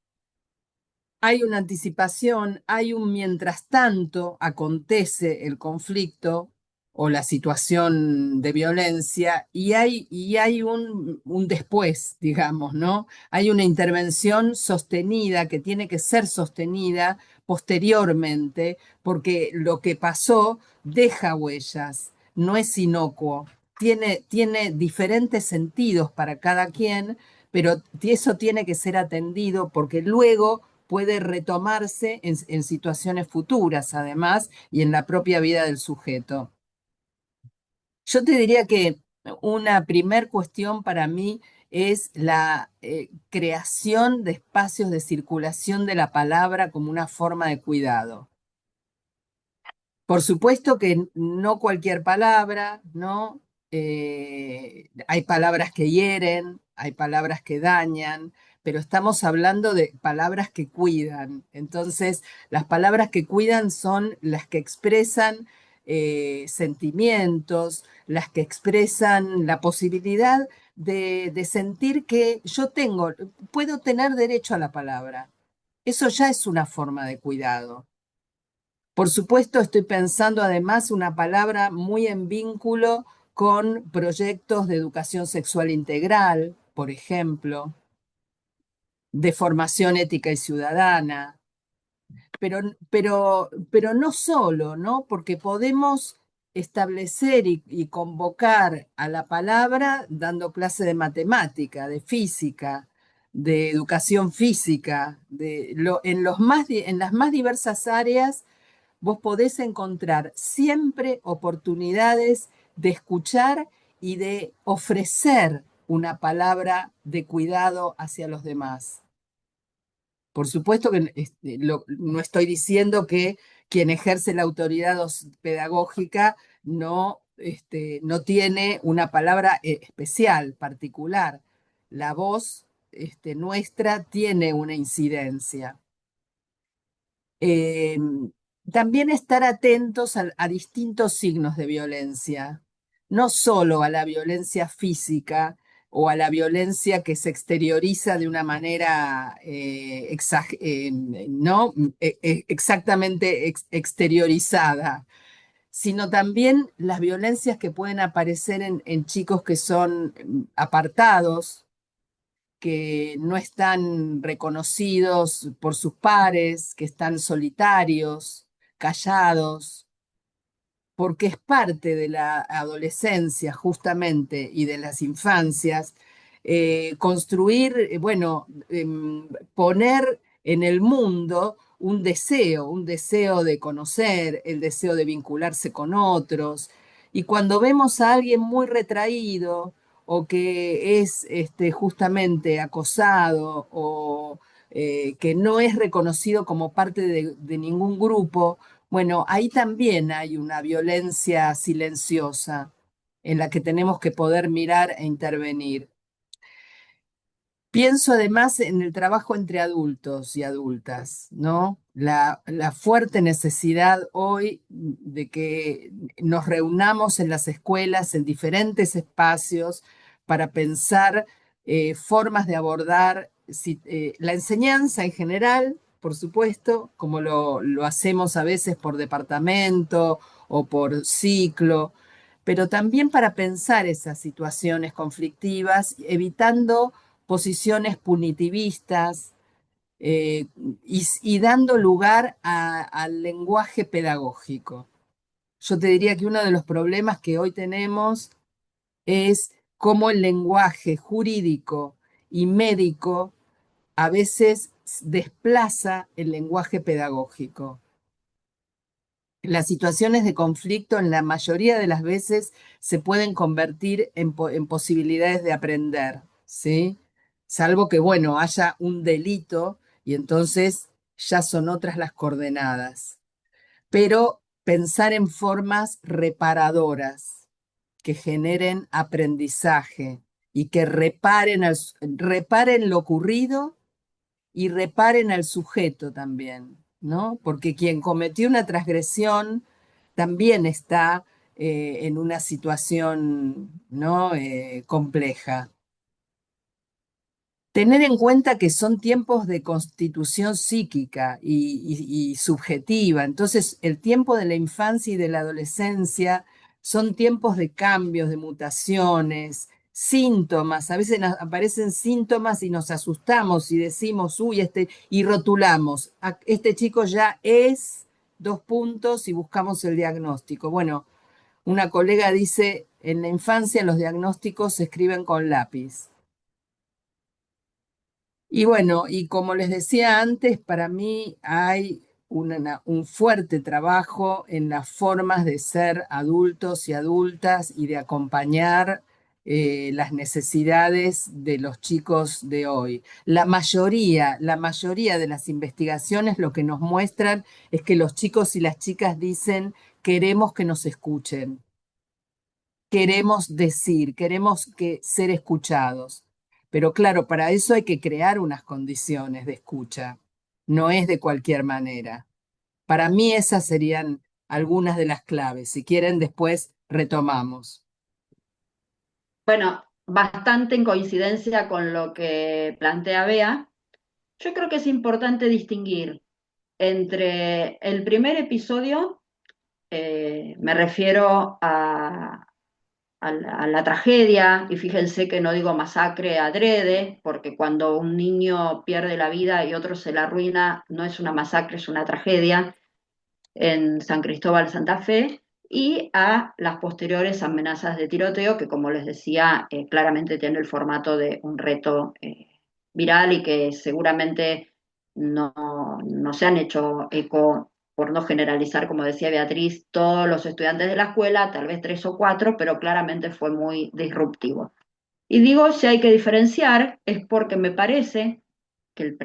Hay una anticipación, hay un mientras tanto acontece el conflicto o la situación de violencia y hay un después, digamos, ¿no? Hay una intervención sostenida que tiene que ser sostenida posteriormente porque lo que pasó deja huellas, no es inocuo, tiene diferentes sentidos para cada quien, pero eso tiene que ser atendido porque luego puede retomarse en situaciones futuras, además, y en la propia vida del sujeto. Yo te diría que una primer cuestión para mí es la creación de espacios de circulación de la palabra como una forma de cuidado. Por supuesto que no cualquier palabra, ¿no? Hay palabras que hieren, hay palabras que dañan, pero estamos hablando de palabras que cuidan. Entonces, las palabras que cuidan son las que expresan sentimientos, las que expresan la posibilidad de sentir que puedo tener derecho a la palabra. Eso ya es una forma de cuidado. Por supuesto, estoy pensando además una palabra muy en vínculo con proyectos de educación sexual integral, por ejemplo, de formación ética y ciudadana, pero no solo, ¿no? Porque podemos establecer y convocar a la palabra dando clase de matemática, de física, de educación física, en las más diversas áreas, vos podés encontrar siempre oportunidades de escuchar y de ofrecer una palabra de cuidado hacia los demás. Por supuesto que no estoy diciendo que quien ejerce la autoridad pedagógica no tiene una palabra especial, particular. La voz nuestra tiene una incidencia. Eh, También estar atentos a distintos signos de violencia, no solo a la violencia física o a la violencia que se exterioriza de una manera no exactamente exteriorizada, sino también las violencias que pueden aparecer en chicos que son apartados, que no están reconocidos por sus pares, que están solitarios, callados, porque es parte de la adolescencia justamente y de las infancias, construir, poner en el mundo un deseo de conocer, el deseo de vincularse con otros. Y cuando vemos a alguien muy retraído o que es justamente acosado o que no es reconocido como parte de ningún grupo, bueno, ahí también hay una violencia silenciosa en la que tenemos que poder mirar e intervenir. Pienso además en el trabajo entre adultos y adultas, ¿no? La fuerte necesidad hoy de que nos reunamos en las escuelas, en diferentes espacios, para pensar formas de abordar la enseñanza en general, por supuesto, como lo hacemos a veces por departamento o por ciclo, pero también para pensar esas situaciones conflictivas, evitando posiciones punitivistas eh, y dando lugar al lenguaje pedagógico. Yo te diría que uno de los problemas que hoy tenemos es cómo el lenguaje jurídico y médico a veces desplaza el lenguaje pedagógico. Las situaciones de conflicto en la mayoría de las veces se pueden convertir en posibilidades de aprender, ¿sí? Salvo que, bueno, haya un delito y entonces ya son otras las coordenadas. Pero pensar en formas reparadoras que generen aprendizaje y que reparen lo ocurrido y reparen al sujeto también, ¿no? Porque quien cometió una transgresión también está en una situación, ¿no? Compleja. Tener en cuenta que son tiempos de constitución psíquica y subjetiva. Entonces, el tiempo de la infancia y de la adolescencia son tiempos de cambios, de mutaciones, síntomas. A veces nos aparecen síntomas y nos asustamos y decimos, uy, y rotulamos. Este chico ya es dos puntos y buscamos el diagnóstico. Bueno, una colega dice, en la infancia los diagnósticos se escriben con lápiz. Y bueno, y como les decía antes, para mí hay un fuerte trabajo en las formas de ser adultos y adultas y de acompañar las necesidades de los chicos de hoy. La mayoría de las investigaciones lo que nos muestran es que los chicos y las chicas dicen, queremos que nos escuchen, queremos decir, queremos ser escuchados. Pero claro, para eso hay que crear unas condiciones de escucha. No es de cualquier manera. Para mí esas serían algunas de las claves. Si quieren, después retomamos. Bueno, bastante en coincidencia con lo que plantea Bea. Yo creo que es importante distinguir entre el primer episodio, me refiero a la tragedia, y fíjense que no digo masacre adrede, porque cuando un niño pierde la vida y otro se la arruina, no es una masacre, es una tragedia, en San Cristóbal, Santa Fe, y a las posteriores amenazas de tiroteo, que como les decía, claramente tiene el formato de un reto viral y que seguramente no se han hecho eco, por no generalizar, como decía Beatriz, todos los estudiantes de la escuela, tal vez 3 o 4, pero claramente fue muy disruptivo. Y digo, si hay que diferenciar, es porque me parece que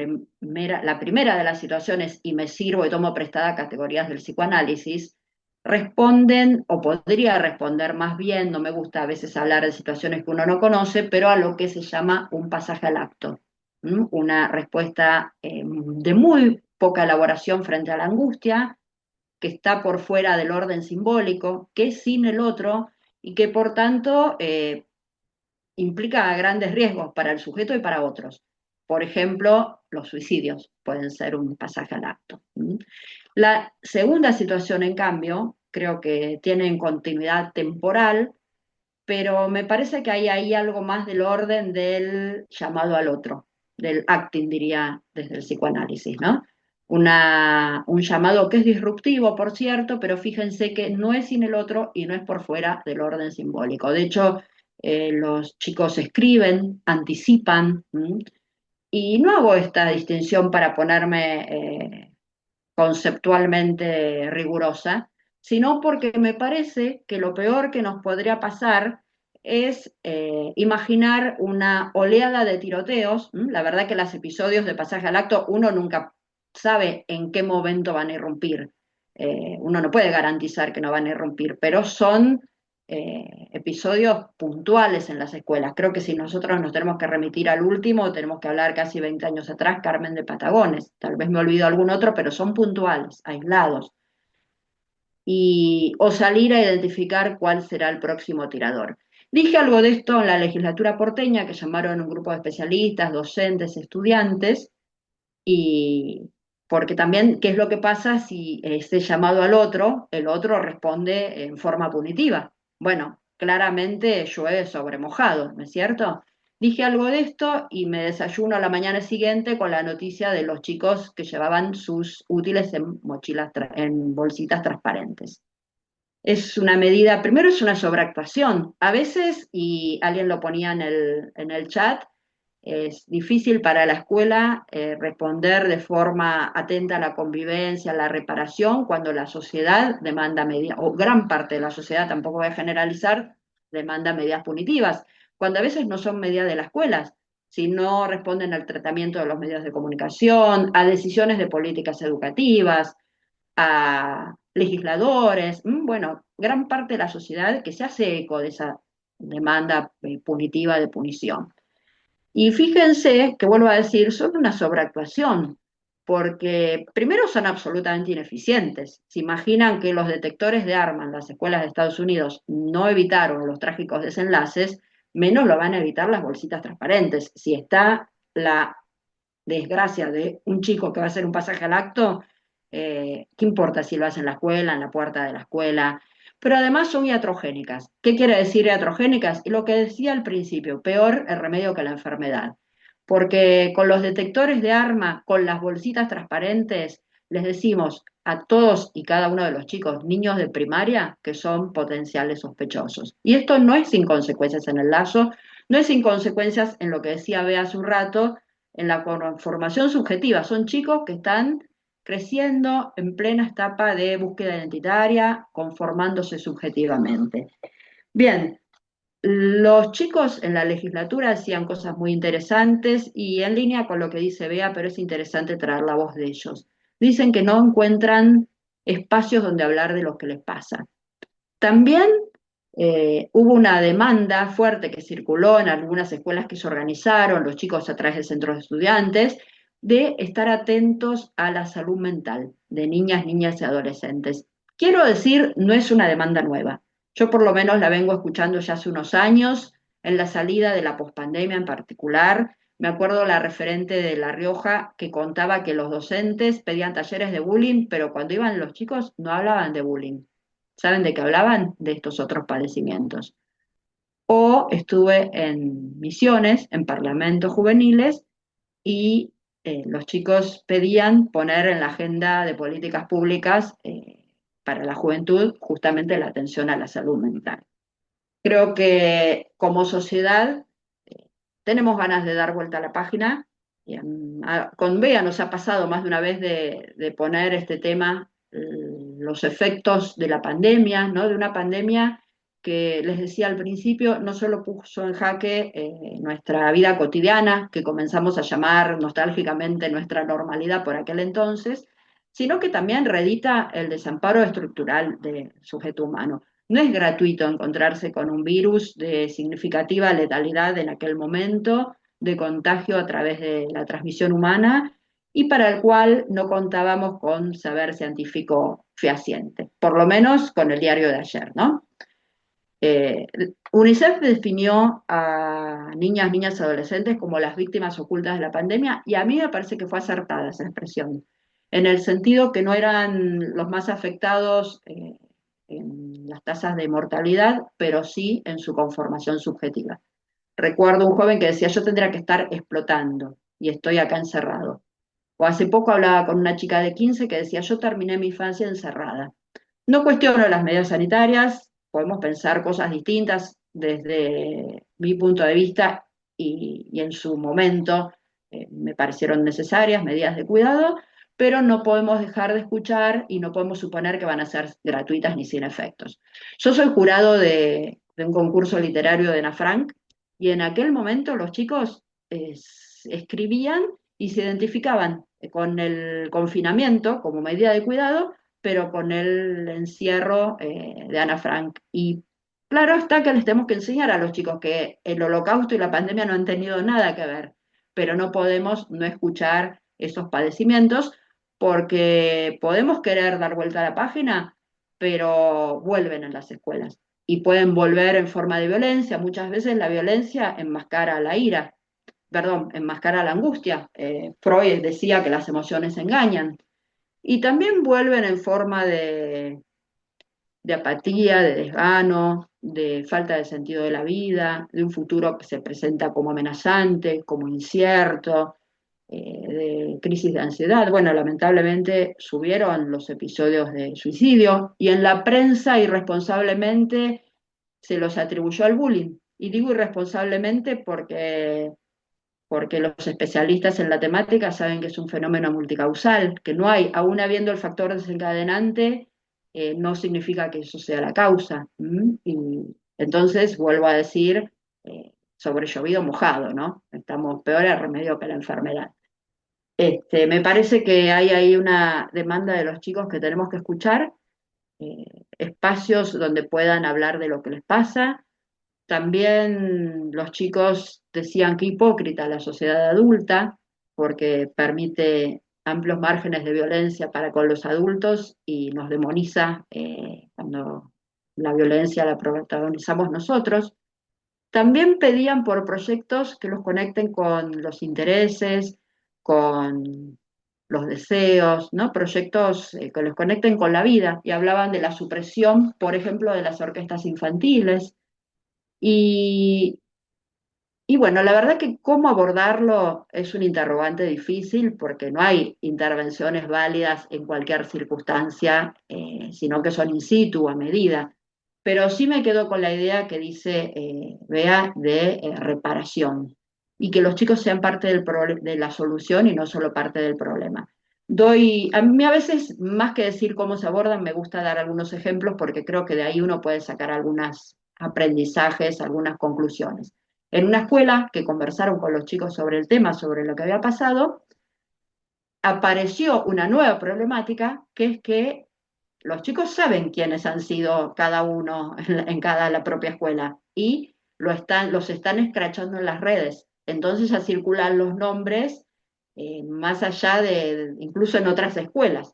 la primera de las situaciones, y me sirvo y tomo prestada categorías del psicoanálisis, responden, o podría responder más bien, no me gusta a veces hablar de situaciones que uno no conoce, pero a lo que se llama un pasaje al acto. Una respuesta de muy poca elaboración frente a la angustia, que está por fuera del orden simbólico, que es sin el otro, y que por tanto implica grandes riesgos para el sujeto y para otros. Por ejemplo, los suicidios pueden ser un pasaje al acto. La segunda situación, en cambio, creo que tiene continuidad temporal, pero me parece que hay ahí algo más del orden del llamado al otro, del acting, diría desde el psicoanálisis, ¿no? Un llamado que es disruptivo, por cierto, pero fíjense que no es sin el otro y no es por fuera del orden simbólico. De hecho, los chicos escriben, anticipan, y no hago esta distinción para ponerme conceptualmente rigurosa, sino porque me parece que lo peor que nos podría pasar es imaginar una oleada de tiroteos. La verdad que los episodios de pasaje al acto uno nunca sabe en qué momento van a irrumpir. Uno no puede garantizar que no van a irrumpir, pero son episodios puntuales en las escuelas. Creo que si nosotros nos tenemos que remitir al último, tenemos que hablar casi 20 años atrás, Carmen de Patagones. Tal vez me olvido algún otro, pero son puntuales, aislados. O salir a identificar cuál será el próximo tirador. Dije algo de esto en la legislatura porteña, que llamaron un grupo de especialistas, docentes, estudiantes, y porque también, ¿qué es lo que pasa si ese llamado al otro, el otro responde en forma punitiva? Bueno, claramente llueve sobre mojado, ¿no es cierto? Dije algo de esto y me desayuno a la mañana siguiente con la noticia de los chicos que llevaban sus útiles en mochilas, en bolsitas transparentes. Es una medida, primero es una sobreactuación. A veces, y alguien lo ponía en el chat, es difícil para la escuela responder de forma atenta a la convivencia, a la reparación, cuando la sociedad demanda medidas, o gran parte de la sociedad, tampoco voy a generalizar, demanda medidas punitivas, cuando a veces no son medidas de las escuelas, sino responden al tratamiento de los medios de comunicación, a decisiones de políticas educativas, a legisladores, bueno, gran parte de la sociedad que se hace eco de esa demanda punitiva de punición. Y fíjense que vuelvo a decir, son una sobreactuación, porque primero son absolutamente ineficientes. Se imaginan que los detectores de armas en las escuelas de Estados Unidos no evitaron los trágicos desenlaces, menos lo van a evitar las bolsitas transparentes. Si está la desgracia de un chico que va a hacer un pasaje al acto, ¿qué importa si lo hace en la escuela, en la puerta de la escuela? Pero además son iatrogénicas. ¿Qué quiere decir iatrogénicas? Y lo que decía al principio, peor el remedio que la enfermedad. Porque con los detectores de arma, con las bolsitas transparentes, les decimos a todos y cada uno de los chicos, niños de primaria, que son potenciales sospechosos. Y esto no es sin consecuencias en el lazo, no es sin consecuencias en lo que decía Bea hace un rato, en la formación subjetiva. Son chicos que están creciendo en plena etapa de búsqueda identitaria, conformándose subjetivamente. Bien, los chicos en la legislatura hacían cosas muy interesantes y en línea con lo que dice Bea, pero es interesante traer la voz de ellos. Dicen que no encuentran espacios donde hablar de lo que les pasa. También hubo una demanda fuerte que circuló en algunas escuelas que se organizaron, los chicos a través de centros de estudiantes, de estar atentos a la salud mental de niñas, niñas y adolescentes. Quiero decir, no es una demanda nueva. Yo por lo menos la vengo escuchando ya hace unos años, en la salida de la pospandemia en particular. Me acuerdo la referente de La Rioja que contaba que los docentes pedían talleres de bullying, pero cuando iban los chicos no hablaban de bullying. ¿Saben de qué hablaban? De estos otros padecimientos. o estuve en misiones, en parlamentos juveniles, y los chicos pedían poner en la agenda de políticas públicas para la juventud justamente la atención a la salud mental. Creo que como sociedad tenemos ganas de dar vuelta a la página. Con Bea nos ha pasado más de una vez de poner este tema, los efectos de la pandemia, ¿no? De una pandemia que les decía al principio, no solo puso en jaque nuestra vida cotidiana, que comenzamos a llamar nostálgicamente nuestra normalidad por aquel entonces, sino que también reedita el desamparo estructural del sujeto humano. No es gratuito encontrarse con un virus de significativa letalidad en aquel momento, de contagio a través de la transmisión humana, y para el cual no contábamos con saber científico fehaciente, por lo menos con el diario de ayer, ¿no? Eh, UNICEF definió a niñas, niñas y adolescentes como las víctimas ocultas de la pandemia, y a mí me parece que fue acertada esa expresión, en el sentido que no eran los más afectados en las tasas de mortalidad, pero sí en su conformación subjetiva. Recuerdo un joven que decía, yo tendría que estar explotando y estoy acá encerrado. O hace poco hablaba con una chica de 15 que decía, yo terminé mi infancia encerrada. No cuestiono las medidas sanitarias, podemos pensar cosas distintas desde mi punto de vista y en su momento me parecieron necesarias medidas de cuidado, pero no podemos dejar de escuchar y no podemos suponer que van a ser gratuitas ni sin efectos. Yo soy jurado de un concurso literario de Ana Frank y en aquel momento los chicos escribían y se identificaban con el confinamiento como medida de cuidado, pero con el encierro de Ana Frank. Y claro está que les tenemos que enseñar a los chicos que el holocausto y la pandemia no han tenido nada que ver, pero no podemos no escuchar esos padecimientos porque podemos querer dar vuelta a la página, pero vuelven en las escuelas y pueden volver en forma de violencia. Muchas veces la violencia enmascara la ira, perdón, enmascara la angustia. Freud decía que las emociones engañan. Y también vuelven en forma de apatía, de desgano, de falta de sentido de la vida, de un futuro que se presenta como amenazante, como incierto, de crisis de ansiedad. Bueno, lamentablemente subieron los episodios de suicidio y en la prensa irresponsablemente se los atribuyó al bullying. Y digo irresponsablemente porque los especialistas en la temática saben que es un fenómeno multicausal, que no hay, aún habiendo el factor desencadenante, no significa que eso sea la causa. Y entonces, vuelvo a decir, sobre llovido mojado, ¿no? Estamos peor al remedio que la enfermedad. Me parece que hay ahí una demanda de los chicos que tenemos que escuchar, espacios donde puedan hablar de lo que les pasa. También los chicos decían que hipócrita la sociedad adulta, porque permite amplios márgenes de violencia para con los adultos y nos demoniza cuando la violencia la protagonizamos nosotros. También pedían por proyectos que los conecten con los intereses, con los deseos, ¿no? Proyectos que los conecten con la vida, y hablaban de la supresión, por ejemplo, de las orquestas infantiles. Y, y bueno, la verdad que cómo abordarlo es un interrogante difícil porque no hay intervenciones válidas en cualquier circunstancia, sino que son in situ, a medida. Pero sí me quedo con la idea que dice Bea de reparación y que los chicos sean parte de la solución y no solo parte del problema. A mí a veces, más que decir cómo se abordan, me gusta dar algunos ejemplos porque creo que de ahí uno puede sacar algunos aprendizajes, algunas conclusiones. En una escuela que conversaron con los chicos sobre el tema, sobre lo que había pasado, apareció una nueva problemática, que es que los chicos saben quiénes han sido cada uno en cada la propia escuela y los están escrachando en las redes. Entonces ya circulan los nombres más allá incluso en otras escuelas.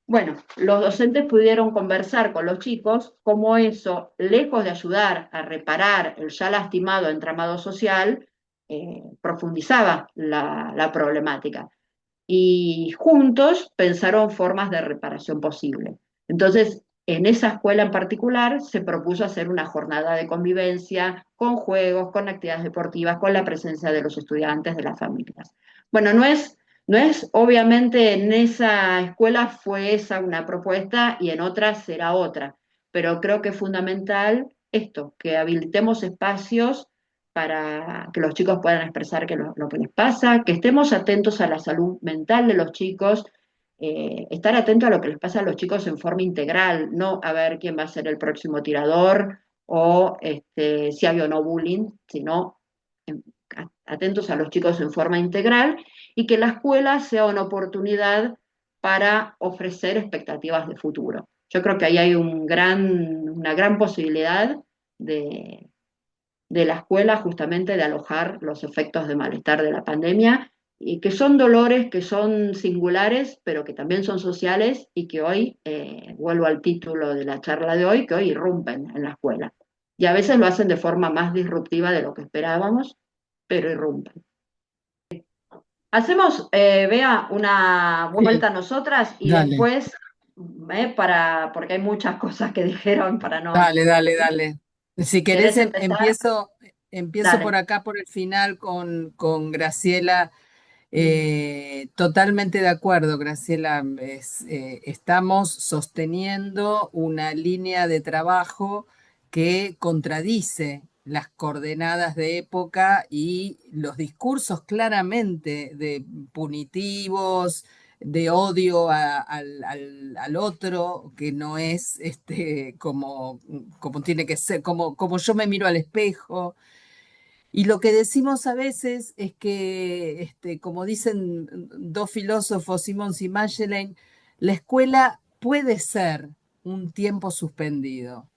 Bueno, los docentes pudieron conversar con los chicos cómo eso, lejos de ayudar a reparar el ya lastimado entramado social, profundizaba la problemática. Y juntos pensaron formas de reparación posible. Entonces, En esa escuela en particular se propuso hacer una jornada de convivencia con juegos, con actividades deportivas, con la presencia de los estudiantes, de las familias. Bueno, no es obviamente en esa escuela fue esa una propuesta y en otras será otra, pero creo que es fundamental esto, que habilitemos espacios para que los chicos puedan expresar lo que les pasa, que estemos atentos a la salud mental de los chicos, estar atento a lo que les pasa a los chicos en forma integral, no a ver quién va a ser el próximo tirador o si hay o no bullying, sino atentos a los chicos en forma integral y que la escuela sea una oportunidad para ofrecer expectativas de futuro. Yo creo que ahí hay una gran posibilidad de, de la escuela justamente de alojar los efectos de malestar de la pandemia y que son dolores que son singulares, pero que también son sociales y que hoy, vuelvo al título de la charla de hoy, que hoy irrumpen en la escuela. Y a veces lo hacen de forma más disruptiva de lo que esperábamos, pero irrumpen. Hacemos, Bea, una Sí, vuelta a nosotras y dale, después, porque hay muchas cosas que dijeron para no... dale, dale, dale. Si querés, ¿Querés empezar? empiezo por Dale. acá, por el final, con Graciela. Mm. Totalmente de acuerdo, Graciela. Estamos sosteniendo una línea de trabajo que contradice las coordenadas de época y los discursos claramente de punitivos, de odio al otro, que no es como tiene que ser, como yo me miro al espejo. Y lo que decimos a veces es que, como dicen dos filósofos, Simons y Magellan, la escuela puede ser un tiempo suspendido,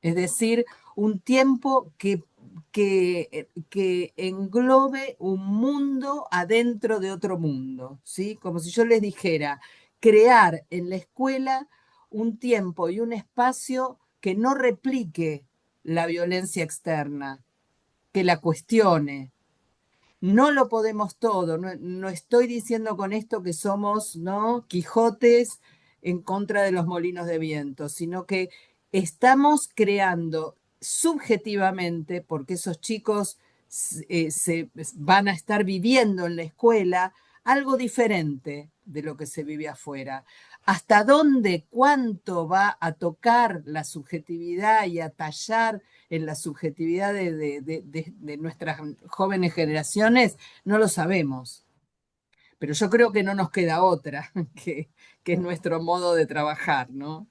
es decir, un tiempo que englobe un mundo adentro de otro mundo, ¿sí? Como si yo les dijera, crear en la escuela un tiempo y un espacio que no replique la violencia externa, que la cuestione. No lo podemos todo, no estoy diciendo con esto que somos, ¿no?, Quijotes en contra de los molinos de viento, sino que estamos creando subjetivamente, porque esos chicos se van a estar viviendo en la escuela algo diferente de lo que se vive afuera. ¿Hasta dónde, cuánto va a tocar la subjetividad y a tallar en la subjetividad de nuestras jóvenes generaciones? No lo sabemos. Pero yo creo que no nos queda otra, que es nuestro modo de trabajar, ¿no?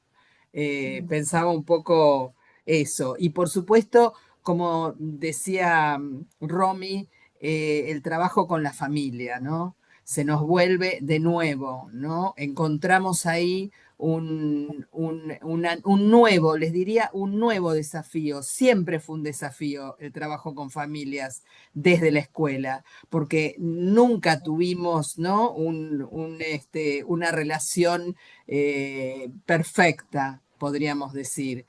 Pensaba un poco eso. Y por supuesto, como decía Romy, el trabajo con la familia, ¿no? Se nos vuelve de nuevo, ¿no? Encontramos ahí un nuevo, les diría, un nuevo desafío. Siempre fue un desafío el trabajo con familias desde la escuela, porque nunca tuvimos, ¿no?, una relación perfecta, podríamos decir.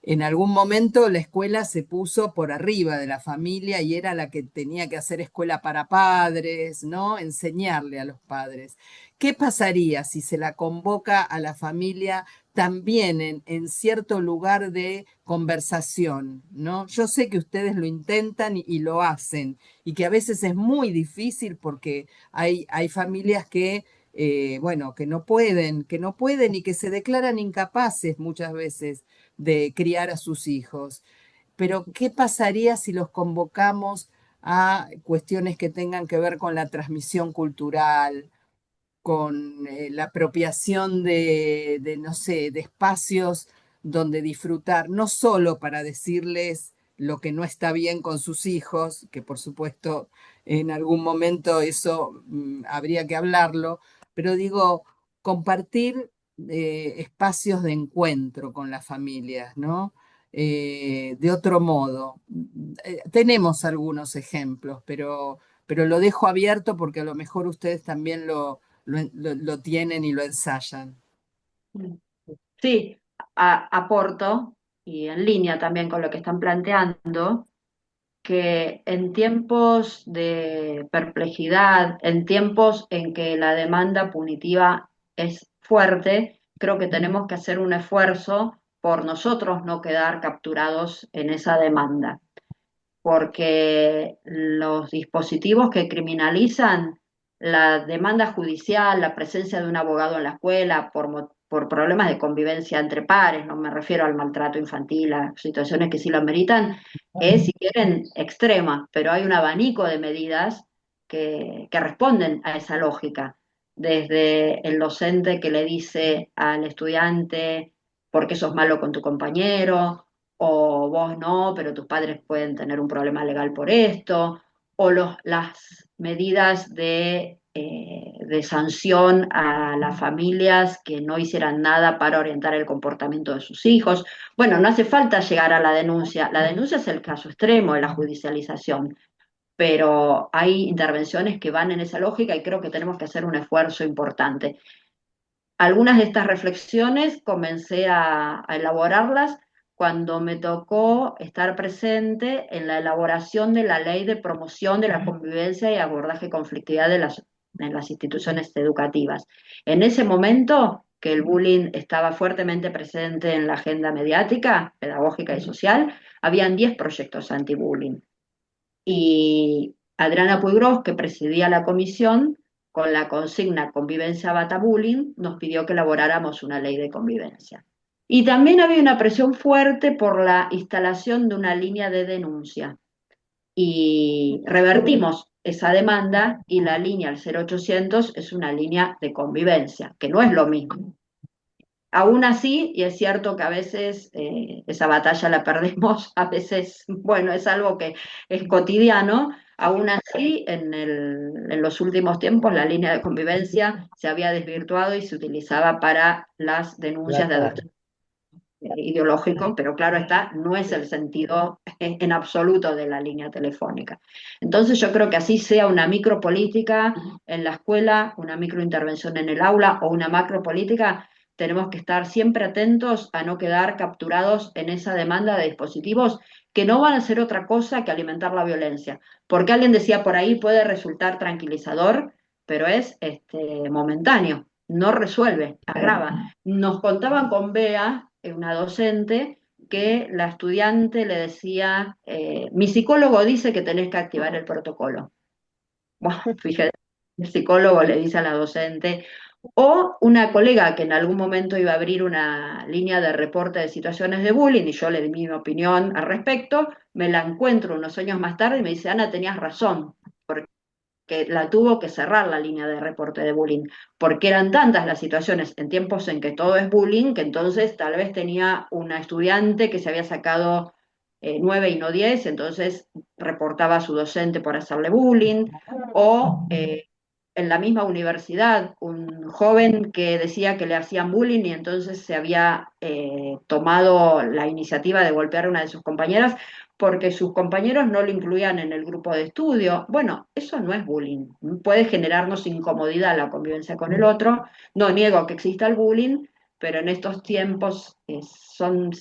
En algún momento la escuela se puso por arriba de la familia y era la que tenía que hacer escuela para padres, ¿no? Enseñarle a los padres. ¿Qué pasaría si se la convoca a la familia también en cierto lugar de conversación, ¿no? Yo sé que ustedes lo intentan y lo hacen y que a veces es muy difícil porque hay familias que bueno, que no pueden y que se declaran incapaces muchas veces de criar a sus hijos. Pero, ¿qué pasaría si los convocamos a cuestiones que tengan que ver con la transmisión cultural, con la apropiación no sé, de espacios donde disfrutar, no solo para decirles lo que no está bien con sus hijos, que por supuesto en algún momento eso habría que hablarlo, pero digo, compartir espacios de encuentro con las familias, ¿no? De otro modo. Tenemos algunos ejemplos, pero lo dejo abierto porque a lo mejor ustedes también lo tienen y lo ensayan. Sí, aporto, y en línea también con lo que están planteando, que en tiempos de perplejidad, en tiempos en que la demanda punitiva es fuerte, creo que tenemos que hacer un esfuerzo por nosotros no quedar capturados en esa demanda, porque los dispositivos que criminalizan la demanda judicial, la presencia de un abogado en la escuela por problemas de convivencia entre pares, no me refiero al maltrato infantil, a situaciones que sí lo ameritan, es, si quieren, extrema, pero hay un abanico de medidas que responden a esa lógica, desde el docente que le dice al estudiante por qué sos malo con tu compañero, o vos no, pero tus padres pueden tener un problema legal por esto, o las medidas de sanción a las familias que no hicieran nada para orientar el comportamiento de sus hijos. Bueno, no hace falta llegar a la denuncia es el caso extremo de la judicialización, pero hay intervenciones que van en esa lógica y creo que tenemos que hacer un esfuerzo importante. Algunas de estas reflexiones comencé a elaborarlas cuando me tocó estar presente en la elaboración de la ley de promoción de la convivencia y abordaje conflictividad en las instituciones educativas. En ese momento que el bullying estaba fuertemente presente en la agenda mediática, pedagógica y social, habían 10 proyectos anti-bullying. Y Adriana Puigros, que presidía la comisión, con la consigna Convivencia Bata Bullying, nos pidió que elaboráramos una ley de convivencia. Y también había una presión fuerte por la instalación de una línea de denuncia. Y revertimos esa demanda y la línea al 0800 es una línea de convivencia, que no es lo mismo. Aún así, y es cierto que a veces esa batalla la perdemos, a veces, bueno, es algo que es cotidiano, aún así, en los últimos tiempos la línea de convivencia se había desvirtuado y se utilizaba para las denuncias de adultos ideológico, pero claro está, no es el sentido en absoluto de la línea telefónica. Entonces yo creo que así sea una micropolítica en la escuela, una microintervención en el aula o una macropolítica, tenemos que estar siempre atentos a no quedar capturados en esa demanda de dispositivos que no van a hacer otra cosa que alimentar la violencia. Porque alguien decía por ahí puede resultar tranquilizador, pero es momentáneo, no resuelve, agrava. Nos contaban con Bea, una docente, que la estudiante le decía, mi psicólogo dice que tenés que activar el protocolo. Bueno, fíjate, el psicólogo le dice a la docente, o una colega que en algún momento iba a abrir una línea de reporte de situaciones de bullying y yo le di mi opinión al respecto, me la encuentro unos años más tarde y me dice, Ana, tenías razón, que la tuvo que cerrar la línea de reporte de bullying, porque eran tantas las situaciones en tiempos en que todo es bullying, que entonces tal vez tenía una estudiante que se había sacado 9 y no 10, entonces reportaba a su docente por hacerle bullying, o en la misma universidad, un joven que decía que le hacían bullying y entonces se había tomado la iniciativa de golpear a una de sus compañeras porque sus compañeros no lo incluían en el grupo de estudio. Bueno, eso no es bullying. Puede generarnos incomodidad la convivencia con el otro. No niego que exista el bullying, pero en estos tiempos son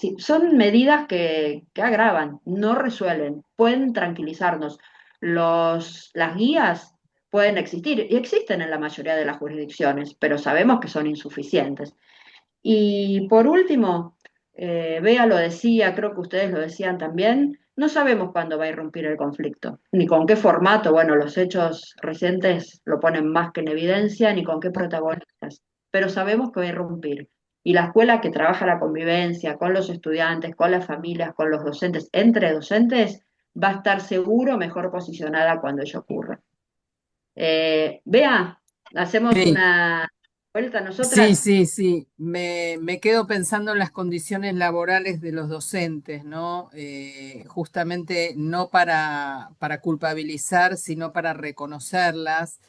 medidas que agravan, no resuelven, pueden tranquilizarnos. Las guías pueden existir y existen en la mayoría de las jurisdicciones, pero sabemos que son insuficientes. Y por último, Bea lo decía, creo que ustedes lo decían también, no sabemos cuándo va a irrumpir el conflicto, ni con qué formato, bueno, los hechos recientes lo ponen más que en evidencia, ni con qué protagonistas, pero sabemos que va a irrumpir. Y la escuela que trabaja la convivencia con los estudiantes, con las familias, con los docentes, entre docentes, va a estar seguro mejor posicionada cuando ello ocurra. Bea, hacemos Sí, una vuelta sí, nosotras. sí, sí. Me quedo pensando en las condiciones laborales de los docentes, ¿no? Justamente no para culpabilizar, sino para reconocerlas.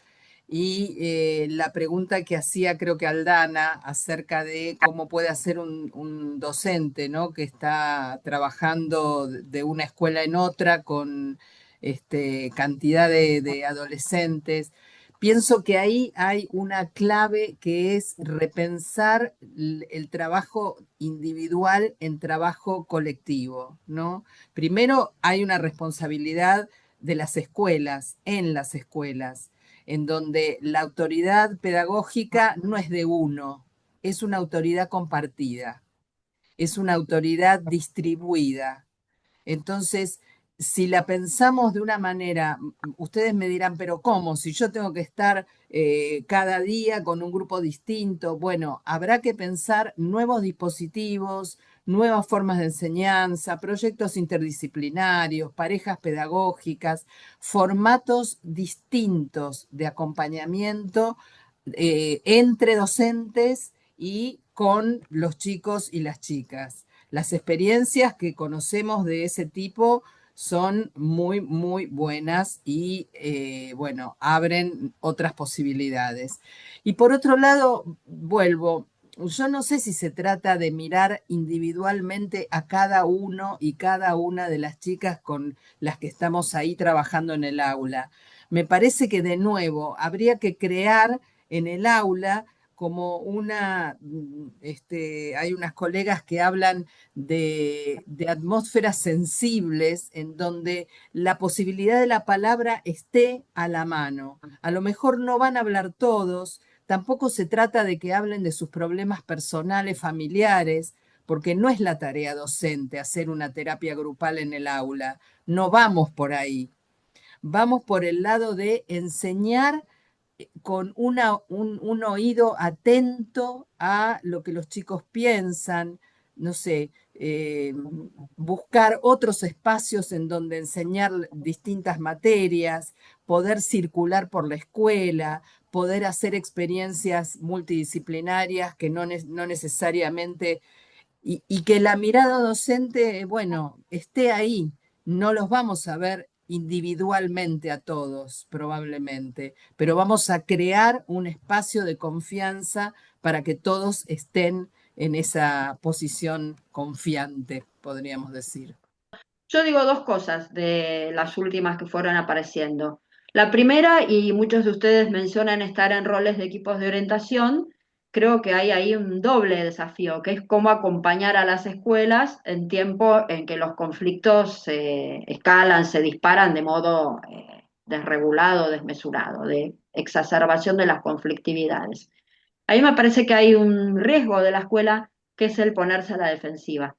Y la pregunta que hacía, creo que Aldana, acerca de cómo puede hacer un docente, ¿no? Que está trabajando de una escuela en otra con cantidad de adolescentes. Pienso que ahí hay una clave que es repensar el trabajo individual en trabajo colectivo, ¿no? Primero hay una responsabilidad de las escuelas, en las escuelas, en donde la autoridad pedagógica no es de uno, es una autoridad compartida, es una autoridad distribuida. Entonces, si la pensamos de una manera, ustedes me dirán, pero ¿cómo? Si yo tengo que estar cada día con un grupo distinto, bueno, habrá que pensar nuevos dispositivos, nuevas formas de enseñanza, proyectos interdisciplinarios, parejas pedagógicas, formatos distintos de acompañamiento entre docentes y con los chicos y las chicas. Las experiencias que conocemos de ese tipo son muy, muy buenas y, bueno, abren otras posibilidades. Y por otro lado, vuelvo, yo no sé si se trata de mirar individualmente a cada uno y cada una de las chicas con las que estamos ahí trabajando en el aula. Me parece que de nuevo habría que crear en el aula como hay unas colegas que hablan de atmósferas sensibles en donde la posibilidad de la palabra esté a la mano. A lo mejor no van a hablar todos, tampoco se trata de que hablen de sus problemas personales, familiares, porque no es la tarea docente hacer una terapia grupal en el aula. No vamos por ahí. Vamos por el lado de enseñar con un oído atento a lo que los chicos piensan, no sé, buscar otros espacios en donde enseñar distintas materias, poder circular por la escuela, poder hacer experiencias multidisciplinarias que no necesariamente y que la mirada docente, bueno, esté ahí. No los vamos a ver individualmente a todos, probablemente, pero vamos a crear un espacio de confianza para que todos estén en esa posición confiante, podríamos decir. Yo digo dos cosas de las últimas que fueron apareciendo. La primera, y muchos de ustedes mencionan estar en roles de equipos de orientación, creo que hay ahí un doble desafío, que es cómo acompañar a las escuelas en tiempo en que los conflictos se escalan, se disparan de modo desregulado, desmesurado, de exacerbación de las conflictividades. Ahí me parece que hay un riesgo de la escuela, que es el ponerse a la defensiva,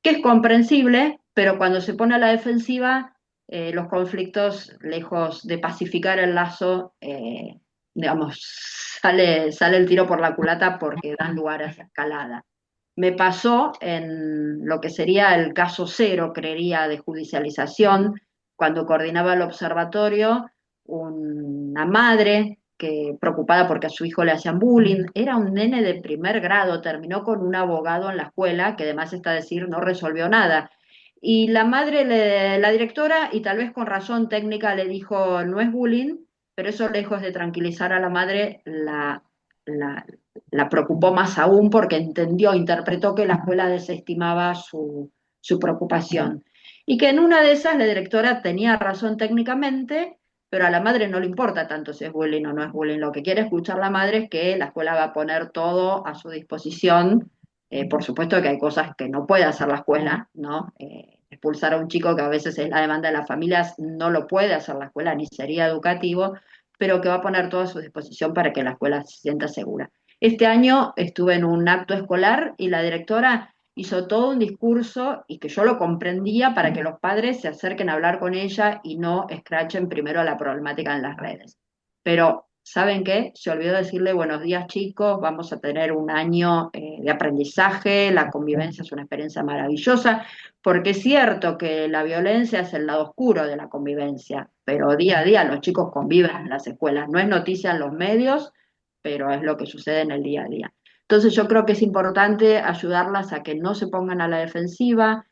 que es comprensible, pero cuando se pone a la defensiva, los conflictos, lejos de pacificar el lazo, digamos, sale el tiro por la culata porque dan lugar a esa escalada. Me pasó en lo que sería el caso cero, creería, de judicialización, cuando coordinaba el observatorio, una madre que preocupada porque a su hijo le hacían bullying, era un nene de primer grado, terminó con un abogado en la escuela, que además está a decir no resolvió nada. Y la madre, la directora, y tal vez con razón técnica, le dijo no es bullying, pero eso lejos de tranquilizar a la madre, la, la preocupó más aún porque entendió, interpretó que la escuela desestimaba su preocupación. Y que en una de esas la directora tenía razón técnicamente, pero a la madre no le importa tanto si es bullying o no es bullying. Lo que quiere escuchar la madre es que la escuela va a poner todo a su disposición. Por supuesto que hay cosas que no puede hacer la escuela, ¿no? Expulsar a un chico que a veces es la demanda de las familias no lo puede hacer la escuela ni sería educativo, pero que va a poner todo a su disposición para que la escuela se sienta segura. Este año estuve en un acto escolar y la directora hizo todo un discurso y que yo lo comprendía para que los padres se acerquen a hablar con ella y no escrachen primero la problemática en las redes. Pero, ¿saben qué? Se olvidó decirle buenos días chicos, vamos a tener un año de aprendizaje, la convivencia es una experiencia maravillosa, porque es cierto que la violencia es el lado oscuro de la convivencia, pero día a día los chicos conviven en las escuelas, no es noticia en los medios, pero es lo que sucede en el día a día. Entonces yo creo que es importante ayudarlas a que no se pongan a la defensiva,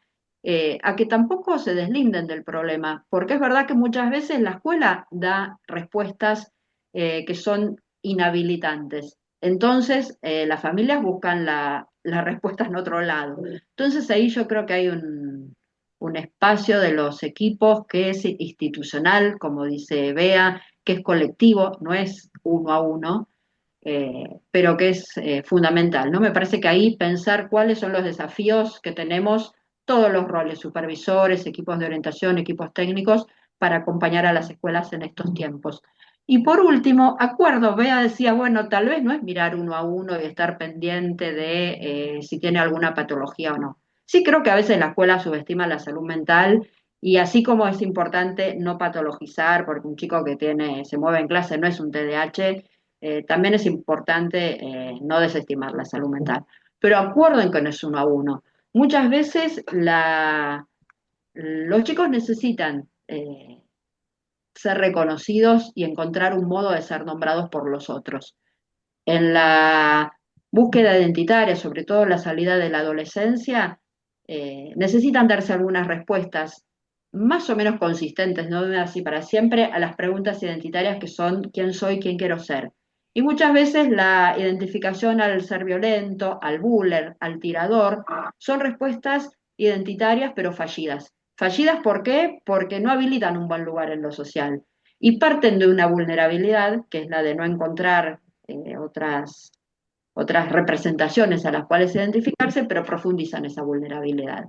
a que tampoco se deslinden del problema, porque es verdad que muchas veces la escuela da respuestas que son inhabilitantes. Entonces las familias buscan la respuesta en otro lado. Entonces ahí yo creo que hay un espacio de los equipos que es institucional, como dice Bea, que es colectivo, no es uno a uno, pero que es fundamental, ¿no? Me parece que ahí pensar cuáles son los desafíos que tenemos todos los roles, supervisores, equipos de orientación, equipos técnicos, para acompañar a las escuelas en estos tiempos. Y por último, acuerdo, Bea decía, bueno, tal vez no es mirar uno a uno y estar pendiente de si tiene alguna patología o no. Sí creo que a veces la escuela subestima la salud mental y así como es importante no patologizar, porque un chico que se mueve en clase no es un TDAH, también es importante no desestimar la salud mental. Pero acuerdo en que no es uno a uno. Muchas veces los chicos necesitan ser reconocidos y encontrar un modo de ser nombrados por los otros. En la búsqueda identitaria, sobre todo en la salida de la adolescencia, necesitan darse algunas respuestas más o menos consistentes, no así para siempre, a las preguntas identitarias que son quién soy, quién quiero ser. Y muchas veces la identificación al ser violento, al buller, al tirador, son respuestas identitarias pero fallidas. Fallidas, ¿por qué? Porque no habilitan un buen lugar en lo social y parten de una vulnerabilidad, que es la de no encontrar otras representaciones a las cuales identificarse, pero profundizan esa vulnerabilidad.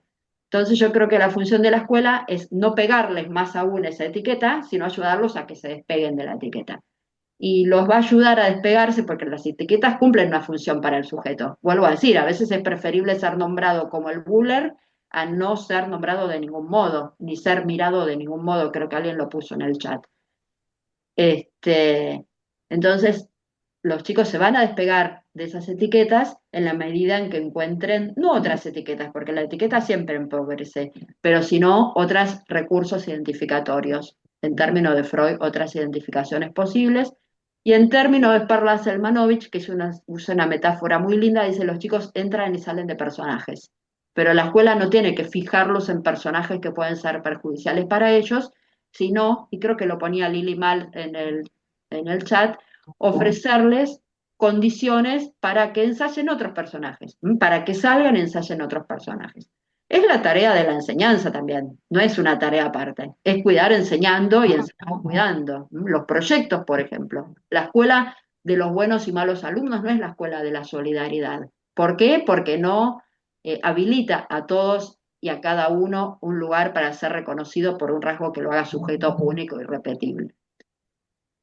Entonces yo creo que la función de la escuela es no pegarles más aún esa etiqueta, sino ayudarlos a que se despeguen de la etiqueta. Y los va a ayudar a despegarse porque las etiquetas cumplen una función para el sujeto. Vuelvo a decir, a veces es preferible ser nombrado como el buller a no ser nombrado de ningún modo, ni ser mirado de ningún modo, creo que alguien lo puso en el chat. Este, entonces, los chicos se van a despegar de esas etiquetas en la medida en que encuentren, no otras etiquetas, porque la etiqueta siempre empobrece, pero sino otros recursos identificatorios. En términos de Freud, otras identificaciones posibles. Y en términos de Perla Selmanovich, que usa una metáfora muy linda, dice, los chicos entran y salen de personajes. Pero la escuela no tiene que fijarlos en personajes que pueden ser perjudiciales para ellos, sino, y creo que lo ponía Lili Mal en el chat, ofrecerles condiciones para que ensayen otros personajes, para que salgan y ensayen otros personajes. Es la tarea de la enseñanza también, no es una tarea aparte, es cuidar enseñando y enseñamos cuidando. Los proyectos, por ejemplo. La escuela de los buenos y malos alumnos no es la escuela de la solidaridad. ¿Por qué? Porque no habilita a todos y a cada uno un lugar para ser reconocido por un rasgo que lo haga sujeto único y repetible.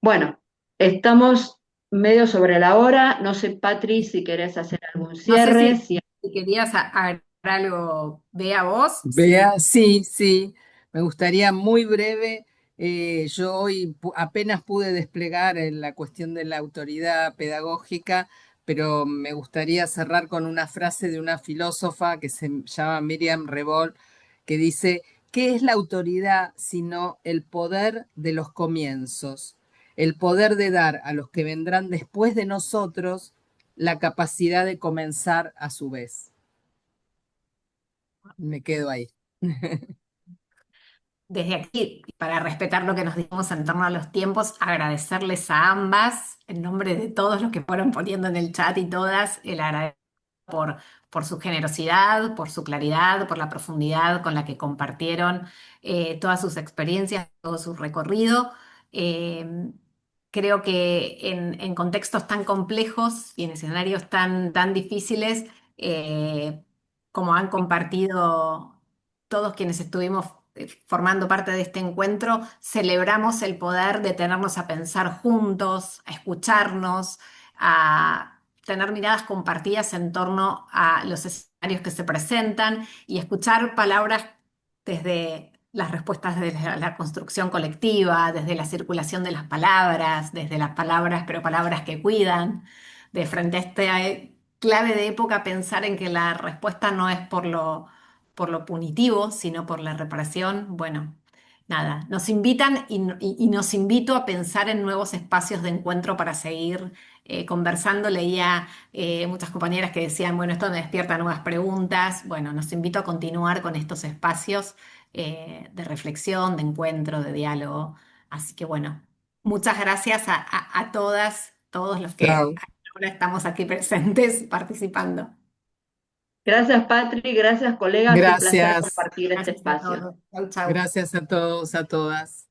Bueno, estamos medio sobre la hora. No sé, Patri, si querés hacer algún No sé cierre. si querías agregar algo, Bea, vos, sí. Vea, sí, sí, me gustaría muy breve. Yo hoy apenas pude desplegar en la cuestión de la autoridad pedagógica, pero me gustaría cerrar con una frase de una filósofa que se llama Miriam Revol, que dice, ¿qué es la autoridad sino el poder de los comienzos? El poder de dar a los que vendrán después de nosotros la capacidad de comenzar a su vez. Me quedo ahí. Desde aquí, para respetar lo que nos dijimos en torno a los tiempos, agradecerles a ambas, en nombre de todos los que fueron poniendo en el chat y todas, el agradecimiento por su generosidad, por su claridad, por la profundidad con la que compartieron todas sus experiencias, todo su recorrido. Eh, Creo que en contextos tan complejos y en escenarios tan difíciles, como han compartido todos quienes estuvimos formando parte de este encuentro, celebramos el poder de tenernos a pensar juntos, a escucharnos, a tener miradas compartidas en torno a los escenarios que se presentan y escuchar palabras desde las respuestas de la construcción colectiva, desde la circulación de las palabras, desde las palabras, pero palabras que cuidan, de frente a este clave de época, pensar en que la respuesta no es por lo punitivo, sino por la reparación. Bueno, nada, nos invitan y nos invito a pensar en nuevos espacios de encuentro para seguir conversando. Leía muchas compañeras que decían, bueno, esto me despierta nuevas preguntas. Bueno, nos invito a continuar con estos espacios de reflexión, de encuentro, de diálogo. Así que bueno, muchas gracias a todas, todos los que Chao. ahora estamos aquí presentes participando. Gracias, Patri, gracias, colegas. Un placer Gracias, compartir este Gracias a espacio. todos. Chau, chau. gracias a todos, a todas.